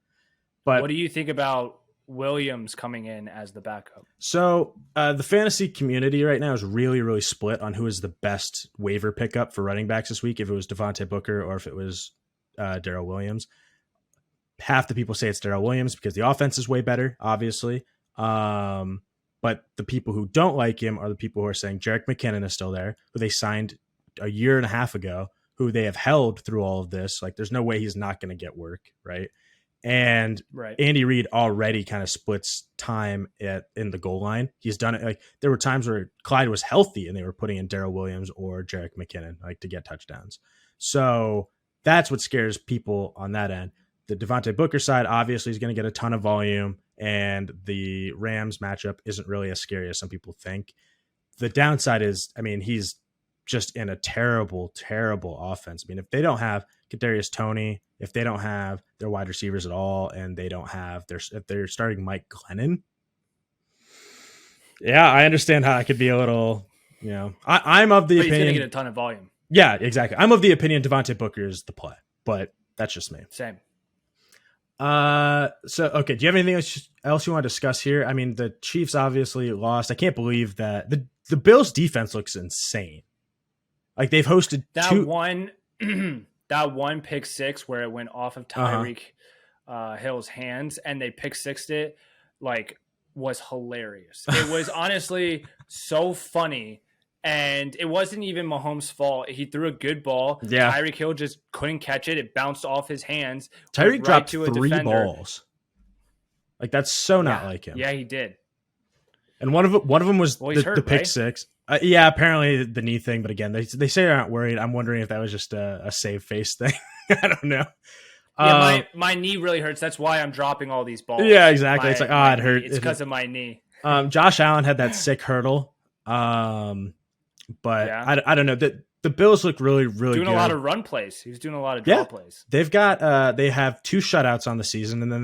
but
what do you think about Williams coming in as the backup?
So the fantasy community right now is really, really split on who is the best waiver pickup for running backs this week. If it was Devontae Booker or if it was Darrell Williams. Half the people say it's Darrell Williams because the offense is way better, obviously. But the people who don't like him are the people who are saying Jerick McKinnon is still there, who they signed a year and a half ago, who they have held through all of this. Like there's no way he's not going to get work, right? And Andy Reid already kind of splits time in the goal line. He's done it. Like there were times where Clyde was healthy and they were putting in Darrell Williams or Jerick McKinnon like to get touchdowns. So that's what scares people on that end. The Devontae Booker side obviously is going to get a ton of volume, and the Rams matchup isn't really as scary as some people think. The downside is, I mean, he's just in a terrible, terrible offense. I mean, if they don't have Kadarius Toney, if they don't have their wide receivers at if they're starting Mike Glennon, yeah, I understand how I could be a little, I'm of the opinion
he's going to get a ton of volume.
Yeah, exactly. I'm of the opinion Devontae Booker is the play, but that's just me.
Same.
So okay, do you have anything else you want to discuss here? I mean, the Chiefs obviously lost. I can't believe that the Bills defense looks insane. Like they've hosted
That
two.
one that one pick six where it went off of Tyreek Hill's hands and they pick sixed it, like, was hilarious. It was honestly so funny. And it wasn't even Mahomes' fault. He threw a good ball.
Yeah.
Tyreek Hill just couldn't catch it. It bounced off his hands.
Tyreek
went
dropped
to a
3
defender.
balls. Like that's so not
Yeah.
like him.
Yeah, he did.
And one of them was
Well, he's
the
hurt,
pick
right?
six. Yeah, apparently the knee thing. But again, they say they're not worried. I'm wondering if that was just a save face thing. I don't know.
Yeah, my knee really hurts. That's why I'm dropping all these balls.
Yeah, exactly. It's like, it hurt.
It's because of my knee.
Josh Allen had that sick hurdle. But
Yeah.
I don't know. The Bills look really, really
Doing
good.
a lot of run plays. He was doing a lot of draw plays.
They've got they have 2 shutouts on the season, and then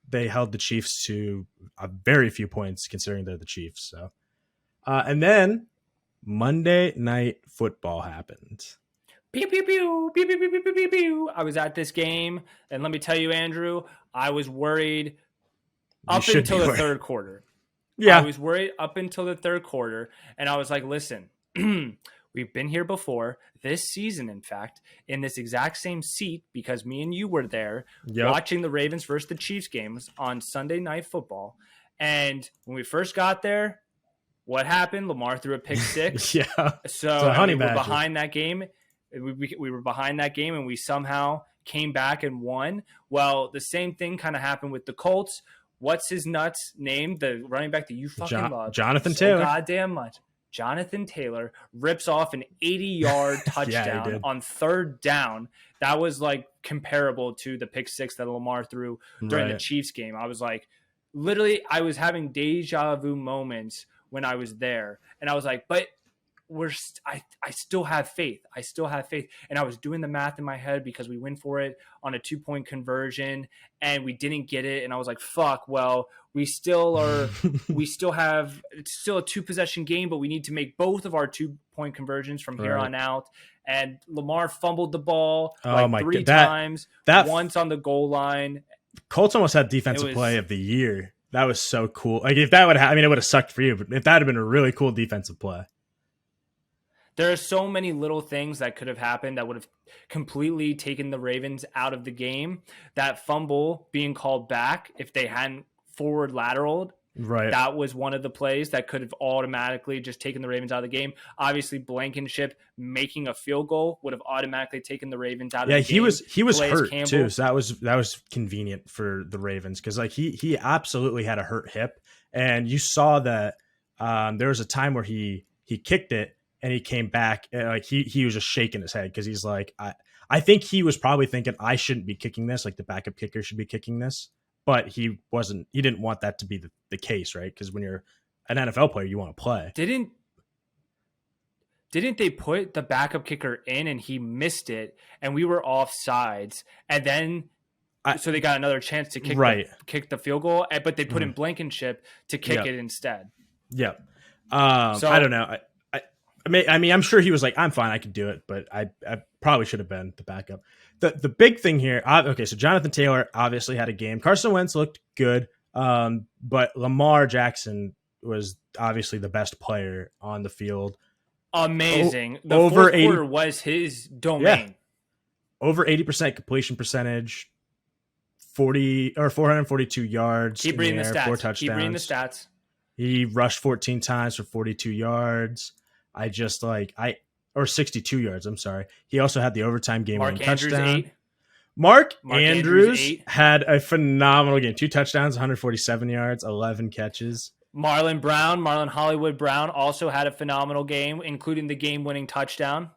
they held the Chiefs to a very few points considering they're the Chiefs. So, and then Monday Night Football happened.
Pew, pew, pew, pew, pew, pew, pew, pew, pew, pew. I was at this game, and let me tell you, Andrew, I was worried up until the third quarter.
Yeah.
I was worried up until the third quarter, and I was like, listen, we've been here before this season, in fact, in this exact same seat, because me and you were there watching the Ravens versus the Chiefs games on Sunday Night Football. And when we first got there, what happened? Lamar threw a pick six.
Yeah.
So we were behind that game. We were behind that game, and we somehow came back and won. Well, the same thing kind of happened with the Colts. What's his nuts name? The running back that you fucking love.
Jonathan Taylor.
Goddamn much. Jonathan Taylor rips off an 80-yard touchdown on third down. That was like comparable to the pick six that Lamar threw during the Chiefs game. I was like, literally, I was having deja vu moments when I was there. And I was like, but I still have faith. I still have faith. And I was doing the math in my head because we went for it on a 2-point conversion and we didn't get it. And I was like, fuck, well, it's still a 2-possession game, but we need to make both of our 2-point conversions from here on out. And Lamar fumbled the ball three times, once on the goal line.
Colts almost had defensive play of the year. That was so cool. Like if that would have, it would have sucked for you, but if that had been a really cool defensive play.
There are so many little things that could have happened that would have completely taken the Ravens out of the game. That fumble being called back, if they hadn't forward lateraled, that was one of the plays that could have automatically just taken the Ravens out of the game. Obviously, Blankenship making a field goal would have automatically taken the Ravens out of the game.
Yeah, he was hurt too, so that was convenient for the Ravens because like he absolutely had a hurt hip, and you saw that there was a time where he kicked it. And he came back and like he was just shaking his head because he's like, I think he was probably thinking I shouldn't be kicking this, like the backup kicker should be kicking this, but he didn't want that to be the case, right? Because when you're an NFL player, you want to play.
Didn't they put the backup kicker in and he missed it and we were off sides and then so they got another chance to kick the field goal, but they put in Blankenship to kick it instead.
Yeah. So I don't know. I'm sure he was like, I'm fine, I can do it, but I probably should have been the backup. The big thing here, so Jonathan Taylor obviously had a game. Carson Wentz looked good, but Lamar Jackson was obviously the best player on the field.
Amazing. The over fourth quarter was his domain.
Yeah. Over 80% completion percentage, 442 yards.
Keep reading the stats.
4 touchdowns.
Keep reading the stats.
He rushed 14 times for 42 yards. 62 yards. I'm sorry. He also had the overtime game winning touchdown. Mark Andrews had a phenomenal game. 2 touchdowns, 147 yards, 11 catches.
Marlon Hollywood Brown also had a phenomenal game, including the game winning touchdown.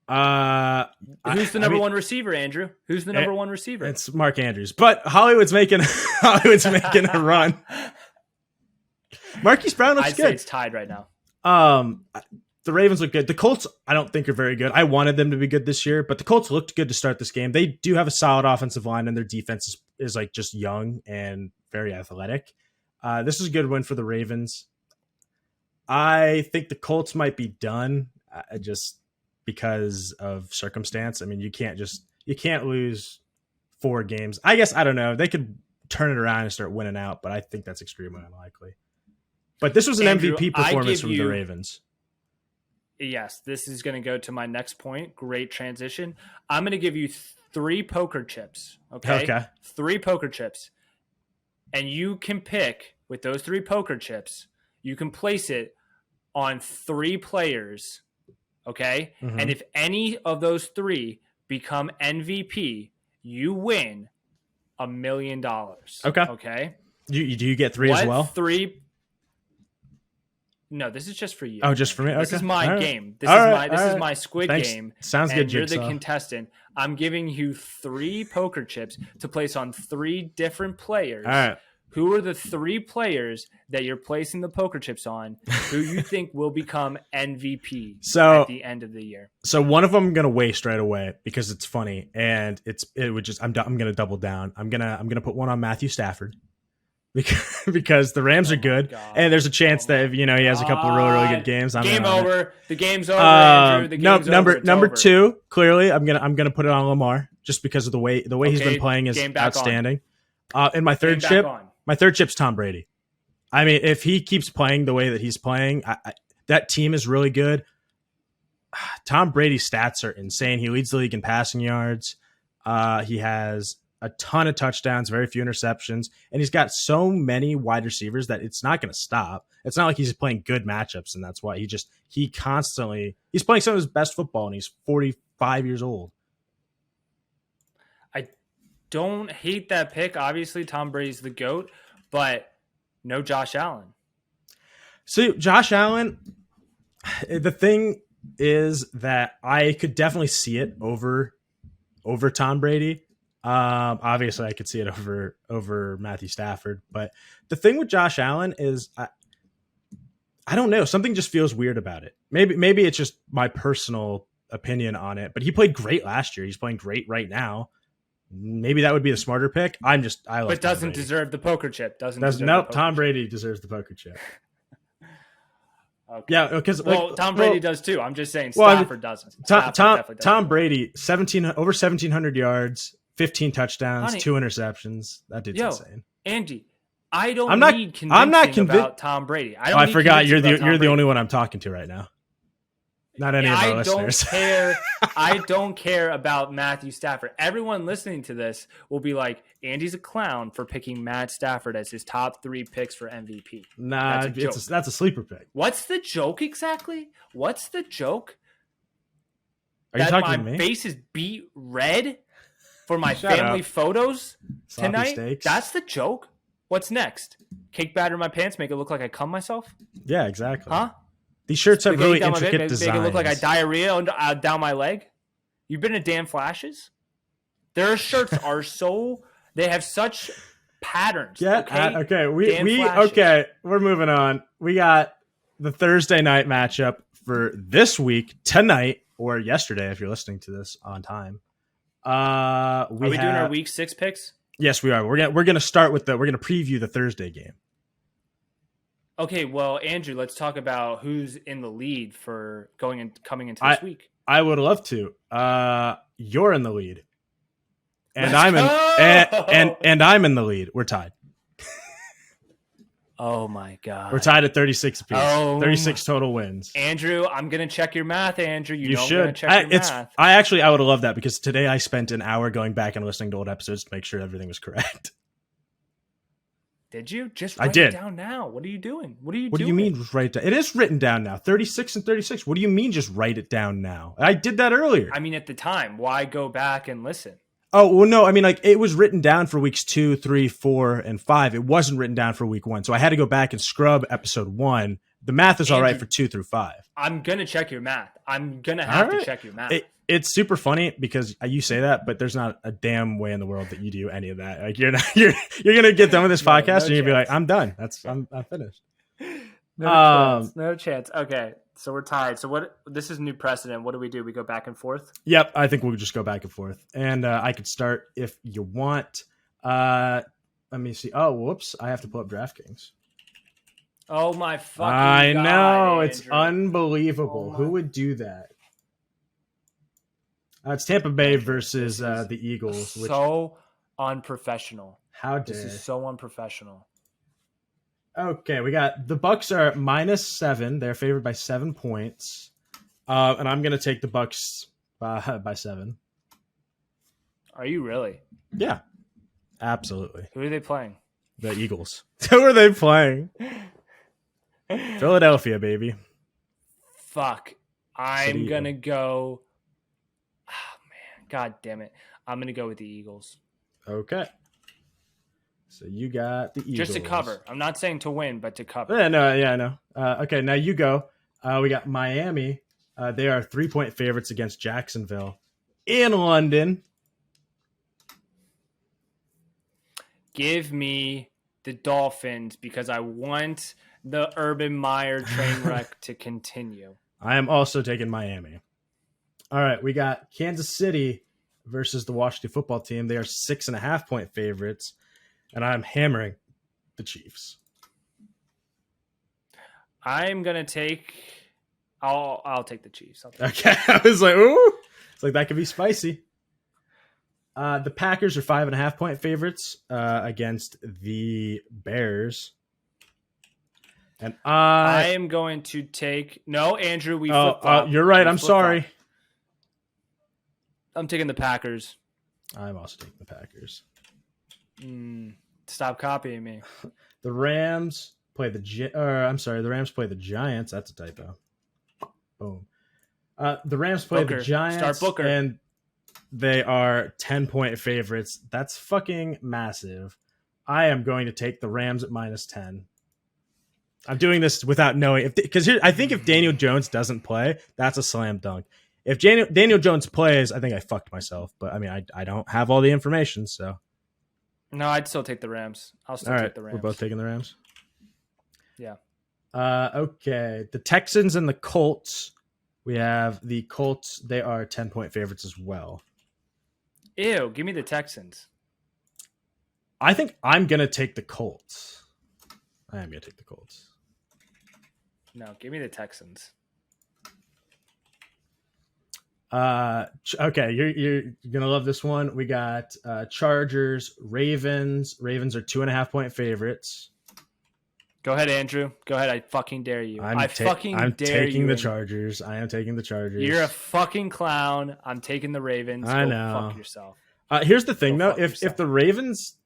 Who's the number one receiver, Andrew? Who's the number one receiver?
It's Mark Andrews. But Hollywood's making a run. Marquise Brown looks good.
I'd say it's tied right now.
The Ravens look good. The Colts, I don't think are very good. I wanted them to be good this year, but the Colts looked good to start this game. They do have a solid offensive line, and their defense is like just young and very athletic. This is a good win for the Ravens. I think the Colts might be done just because of circumstance. I mean, you can't lose 4 games. I guess, I don't know. They could turn it around and start winning out, but I think that's extremely unlikely. But this was an
Andrew,
MVP performance from the Ravens.
Yes, this is going to go to my next point. Great transition. I'm going to give you 3 poker chips. Okay. 3 poker chips. And you can pick with those 3 poker chips, you can place it on 3 players. Okay.
Mhm.
And if any of those 3 become MVP, you win $1 million.
Okay.
Okay.
Do you get 3 as well?
3. No, this is just for you.
Oh, just for me?
This
Okay.
is my
All right.
game. This
All
is
right.
my
All right.
my Squid
Thanks.
Game.
Sounds
and
good,
you're the
Jigsaw.
contestant. I'm giving you 3 poker chips to place on 3 different players.
All right.
Who are the 3 players that you're placing the poker chips on who you think will become MVP at the end of the year?
So one of them I'm gonna waste right away because it's funny and I'm gonna double down. I'm gonna put one on Matthew Stafford because the Rams are good and there's a chance that if he has a couple of really good games.
Game over. The game's over, Andrew. The game's over.
Number 2. Clearly, I'm gonna put it on Lamar just because of the way he's been playing is outstanding. And my third chip's Tom Brady. I mean, if he keeps playing the way that he's playing, that team is really good. Tom Brady's stats are insane. He leads the league in passing yards. He has a ton of touchdowns, very few interceptions, and he's got so many wide receivers that it's not going to stop. It's not like he's playing good matchups, and that's why he's playing some of his best football, and he's 45 years old.
I don't hate that pick. Obviously, Tom Brady's the GOAT, but no Josh Allen.
So Josh Allen, the thing is that I could definitely see it over Tom Brady. Obviously, I could see it over Matthew Stafford. But the thing with Josh Allen is, I don't know. Something just feels weird about it. Maybe it's just my personal opinion on it. But he played great last year. He's playing great right now. Maybe that would be the smarter pick. But
doesn't deserve the poker chip.
Tom Brady deserves the poker chip.
Okay.
Yeah, because
Tom Brady does too. I'm just saying Stafford doesn't.
Tom Brady, over 1,700 yards, 15 touchdowns, 2 interceptions. That dude's insane.
Andy, I don't need convincing about Tom Brady.
I forgot you're the only one I'm talking to right now. Not any of our listeners.
I don't care about Matthew Stafford. Everyone listening to this will be like, Andy's a clown for picking Matt Stafford as his top 3 picks for MVP.
Nah, that's a sleeper pick.
What's the joke exactly? What's the joke?
Are you talking to me?
My face is beat red for my family photos tonight?
Steaks.
That's the joke? What's next? Cake batter in my pants, make it look like I cum myself?
Yeah, exactly.
Huh?
These shirts have really intricate designs.
Make it look like I diarrhea down my leg. You've been to Dan Flash's? Their shirts are they have such patterns.
Yeah. Okay. We're moving on. We got the Thursday night matchup for this week tonight or yesterday if you're listening to this on time. Are we doing
our week 6 picks?
Yes, we are. We're gonna start with we're gonna preview the Thursday game.
Okay, well, Andrew, let's talk about who's in the lead for coming into this week.
I would love to. You're in the lead, and I'm in the lead. We're tied.
Oh my God,
we're tied at 36 apiece. 36 total wins.
Andrew, I'm gonna check your math. Andrew, you know
should.
I'm gonna check your math.
I would have loved that because today I spent an hour going back and listening to old episodes to make sure everything was correct.
Did you? Just write it down now. What are you doing? What do you
mean just write it down? It is written down now. 36 and 36. What do you mean just write it down now? I did that earlier.
I mean, at the time. Why go back and listen?
Oh, well, no. I mean, it was written down for weeks 2, 3, 4, and 5. It wasn't written down for week 1. So I had to go back and scrub episode 1. The math is all right for 2 through 5.
I'm going to check your math. I'm going to have to check your math.
It's super funny because you say that, but there's not a damn way in the world that you do any of that. Like you're gonna get done with this podcast and you'll be like, I'm done. I'm finished.
No chance. Okay, so we're tied. So this is new precedent. What do? We go back and forth?
Yep, I think we'll just go back and forth. And I could start if you want. Let me see. Oh, whoops! I have to pull up DraftKings.
Oh my fucking!
I
God,
know,
Andrew.
It's unbelievable. Who would do that? It's Tampa Bay versus the Eagles.
So unprofessional.
How
This
dare?
is so unprofessional.
Okay, we got the Bucks are -7. They're favored by 7 points, and I'm gonna take the Bucks by 7.
Are you really?
Yeah, absolutely.
Who are they playing?
The Eagles. Who are they playing? Philadelphia, baby.
Fuck. I'm
City.
gonna go. Oh man, god damn it! I'm gonna go with the Eagles.
Okay. So you got the Eagles.
Just to cover. I'm not saying to win, but to cover.
Yeah, I know. Okay, now you go. We got Miami. They are 3-point favorites against Jacksonville in London.
Give me the Dolphins because I want the Urban Meyer train wreck to continue.
I am also taking Miami. All right, we got Kansas City versus the Washington football team. They are 6.5-point favorites, and I'm hammering the Chiefs.
I'm gonna take. I'll take the Chiefs.
Okay, I was like, ooh, it's like that could be spicy. The Packers are 5.5-point favorites against the Bears, and
I am going to take. No, Andrew, we.
You're right. I'm sorry.
I'm taking the Packers.
I'm also taking the Packers.
Stop copying me.
The Rams play the Rams play the Giants. That's a typo. Boom. The Rams play
Booker.
the Giants.
Start Booker.
And they are 10-point favorites. That's fucking massive. I am going to take the Rams at -10. I'm doing this without knowing because I think if Daniel Jones doesn't play, that's a slam dunk. If Daniel Jones plays, I think I fucked myself. But I mean, I don't have all the information, so.
No, I'd still take the Rams. I'll still take the Rams.
We're both taking the Rams.
Yeah.
Okay. The Texans and the Colts. We have the Colts. They are 10-point favorites as well.
Ew, give me the Texans.
I think I'm going to take the Colts. I am going to take the Colts.
No, give me the Texans.
Okay, you're gonna love this one. We got Chargers, Ravens. Ravens are 2.5-point favorites.
Go ahead, Andrew. Go ahead. I fucking dare you.
I'm
dare
taking
you.
the Chargers. I am taking the Chargers.
You're a fucking clown. I'm taking the Ravens.
I
Go
know.
fuck yourself.
Here's the thing,
Go
though. If the Ravens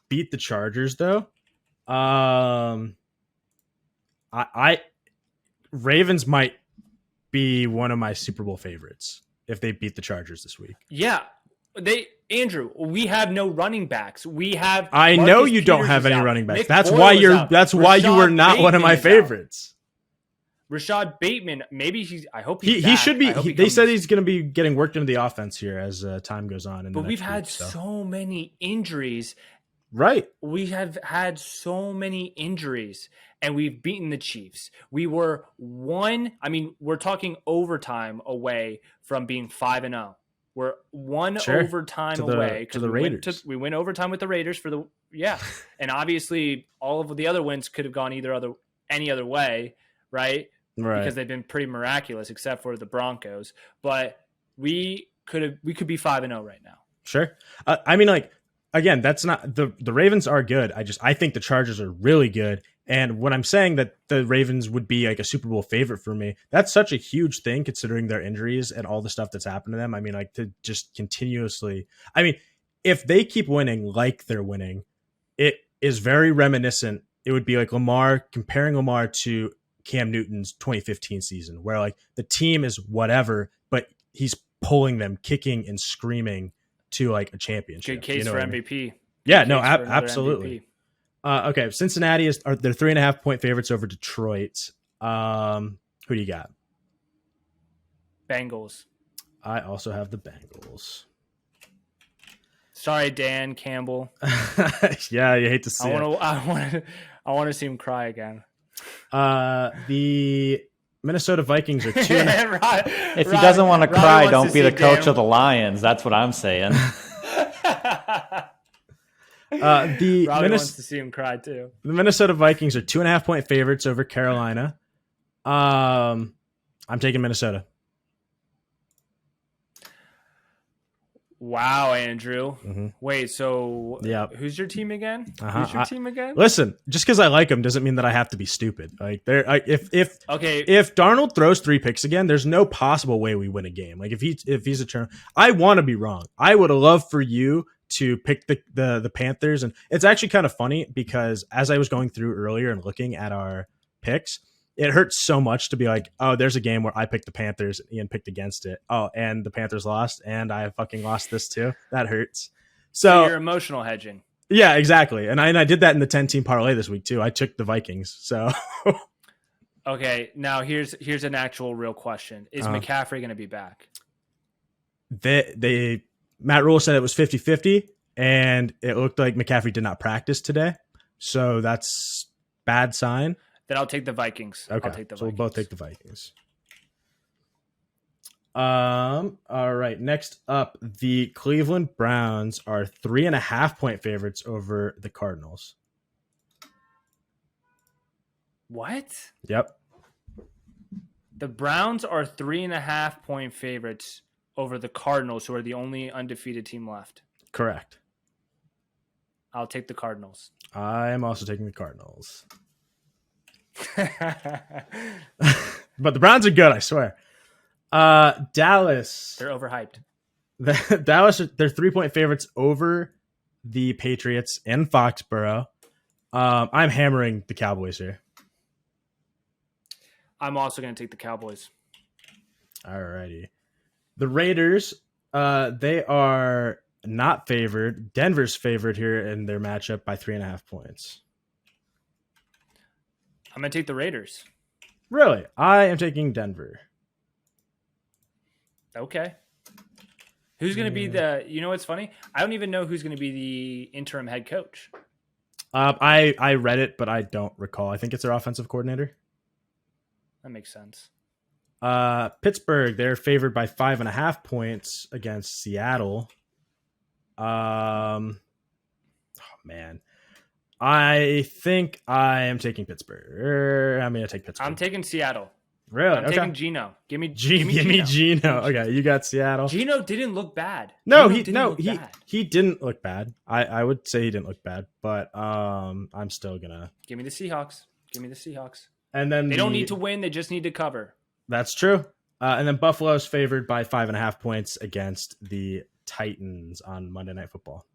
beat the Chargers, though, Ravens might be one of my Super Bowl favorites if they beat the Chargers this week.
Yeah. Andrew, we have no running backs. We have
I
Marcus
know you don't
Peters
have
is
any
out.
running backs.
Nick
That's
Boyle
why
is
you're
out.
that's why you were
Rashad
not one of my
Bateman is out.
favorites.
Rashad Bateman, maybe I hope he's
He
back.
should be.
I hope he
They said
comes-
he's going to be getting worked into the offense here as time goes on.
But we've had so many injuries.
Right.
We have had so many injuries, and we've beaten the Chiefs. We were we're talking overtime away from being 5-0. We're one overtime away
to the Raiders.
We went overtime with the Raiders and obviously all of the other wins could have gone any other way, right?
Right.
Because they've been pretty miraculous, except for the Broncos. But we could be 5-0 right now.
Sure. I mean, like, again, that's not the Ravens are good. I think the Chargers are really good. And when I'm saying that the Ravens would be like a Super Bowl favorite for me, that's such a huge thing considering their injuries and all the stuff that's happened to them. I mean, like to just continuously, if they keep winning like they're winning, it is very reminiscent. It would be like comparing Lamar to Cam Newton's 2015 season, where like the team is whatever, but he's pulling them, kicking and screaming to like a championship.
Good case for MVP.
Yeah, no, absolutely.
MVP.
Okay, Cincinnati they're 3.5-point favorites over Detroit. Who do you got?
Bengals.
I also have the Bengals.
Sorry, Dan Campbell.
Yeah, you hate to see it.
I want to see him cry again.
The Minnesota Vikings are 2.5.
If he doesn't want to cry, don't be the coach of the Lions. That's what I'm saying.
Robbie wants to see him cry too.
The Minnesota Vikings are 2.5-point favorites over Carolina. I'm taking Minnesota.
Wow, Andrew.
Mm-hmm.
Wait, so
Yep.
who's your team again?
Uh-huh.
Who's your team again?
Listen, just because I like him doesn't mean that I have to be stupid. Like if
Okay.
if Darnold throws 3 picks again, there's no possible way we win a game. Like if he's a turn, I want to be wrong. I would love for you to pick the Panthers, and it's actually kind of funny because as I was going through earlier and looking at our picks, it hurts so much to be like, oh, there's a game where I picked the Panthers and Ian picked against it. Oh, and the Panthers lost, and I fucking lost this too. That hurts.
So you're emotional hedging.
Yeah, exactly. And I did that in the 10-team parlay this week too. I took the Vikings. So
okay, now here's an actual real question. Is McCaffrey going to be back?
They Matt Rule said it was 50-50, and it looked like McCaffrey did not practice today. So that's bad sign.
Then I'll take the Vikings.
Okay,
I'll take the
so
Vikings.
we'll both take the Vikings. All right. Next up, the Cleveland Browns are 3.5-point favorites over the Cardinals.
What?
Yep.
The Browns are 3.5-point favorites over the Cardinals, who are the only undefeated team left.
Correct.
I'll take the Cardinals.
I am also taking the Cardinals. But the Browns are good, I swear. Dallas.
They're overhyped.
Dallas, they're 3-point favorites over the Patriots in Foxborough. I'm hammering the Cowboys here.
I'm also going to take the Cowboys.
Alrighty. The Raiders, they are not favored. Denver's favored here in their matchup by 3.5 points.
I'm going to take the Raiders.
Really? I am taking Denver.
Okay. Who's going to be the... You know what's funny? I don't even know who's going to be the interim head coach.
I read it, but I don't recall. I think it's their offensive coordinator.
That makes sense.
Pittsburgh, they're favored by 5.5 points against Seattle. Oh, man. I think I am taking Pittsburgh. I'm going to take Pittsburgh.
I'm taking Seattle.
Really?
I'm taking Geno. Give me
Geno. Okay, you got Seattle.
Geno didn't look bad.
He didn't look bad. I would say he didn't look bad, but I'm still gonna
give me the Seahawks.
And then
they don't need to win; they just need to cover.
That's true. And then Buffalo's favored by 5.5 points against the Titans on Monday Night Football.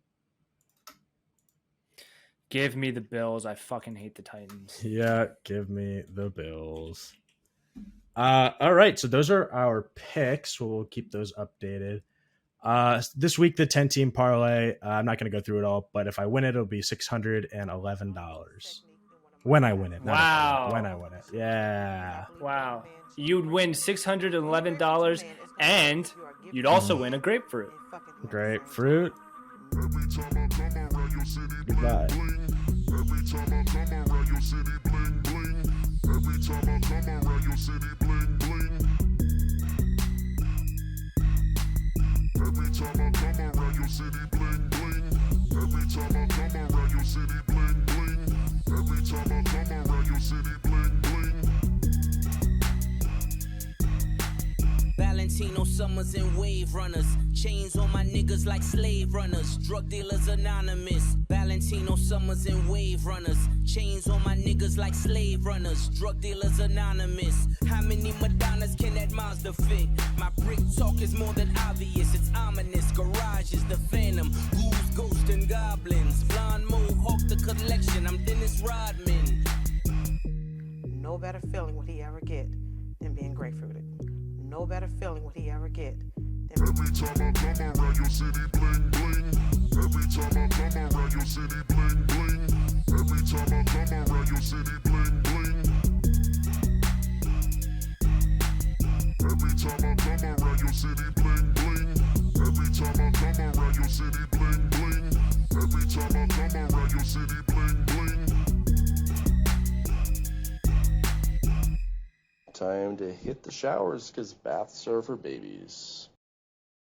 Give me the Bills. I fucking hate the Titans.
Yeah, give me the Bills. All right, so those are our picks. We'll keep those updated. This week, the 10-team parlay, I'm not going to go through it all, but if I win it, it'll be $611. When I win it.
Wow.
When I win it. Yeah.
Wow. You'd win $611, and you'd also win a grapefruit.
Grapefruit. Goodbye.
Every time I come around your city, bling bling. Every time I come around your city, bling bling. Every time I come around your city, bling bling. Every time I come around your city, bling bling. Every time I come around your city, bling bling.
Valentino Summers and Wave Runners. Chains on my niggas like slave runners. Drug dealers anonymous. Valentino Summers and Wave Runners. Chains on my niggas like slave runners. Drug dealers anonymous. How many Madonnas can that Mazda fit? My brick talk is more than obvious. It's ominous. Garage is the phantom. Ghouls, ghosts, and goblins. Blonde mohawk, the collection. I'm Dennis Rodman.
No better feeling would he ever get than being grapefruited. No better feeling would he ever get than
every time I come around your city, bling bling. Every time I come around your city, bling bling. Every time I come around your city, bling bling. Every time I come around your city, bling bling. Every time I come around your city, bling bling. Every time I come around your city, bling bling.
Time to hit the showers because baths are for babies.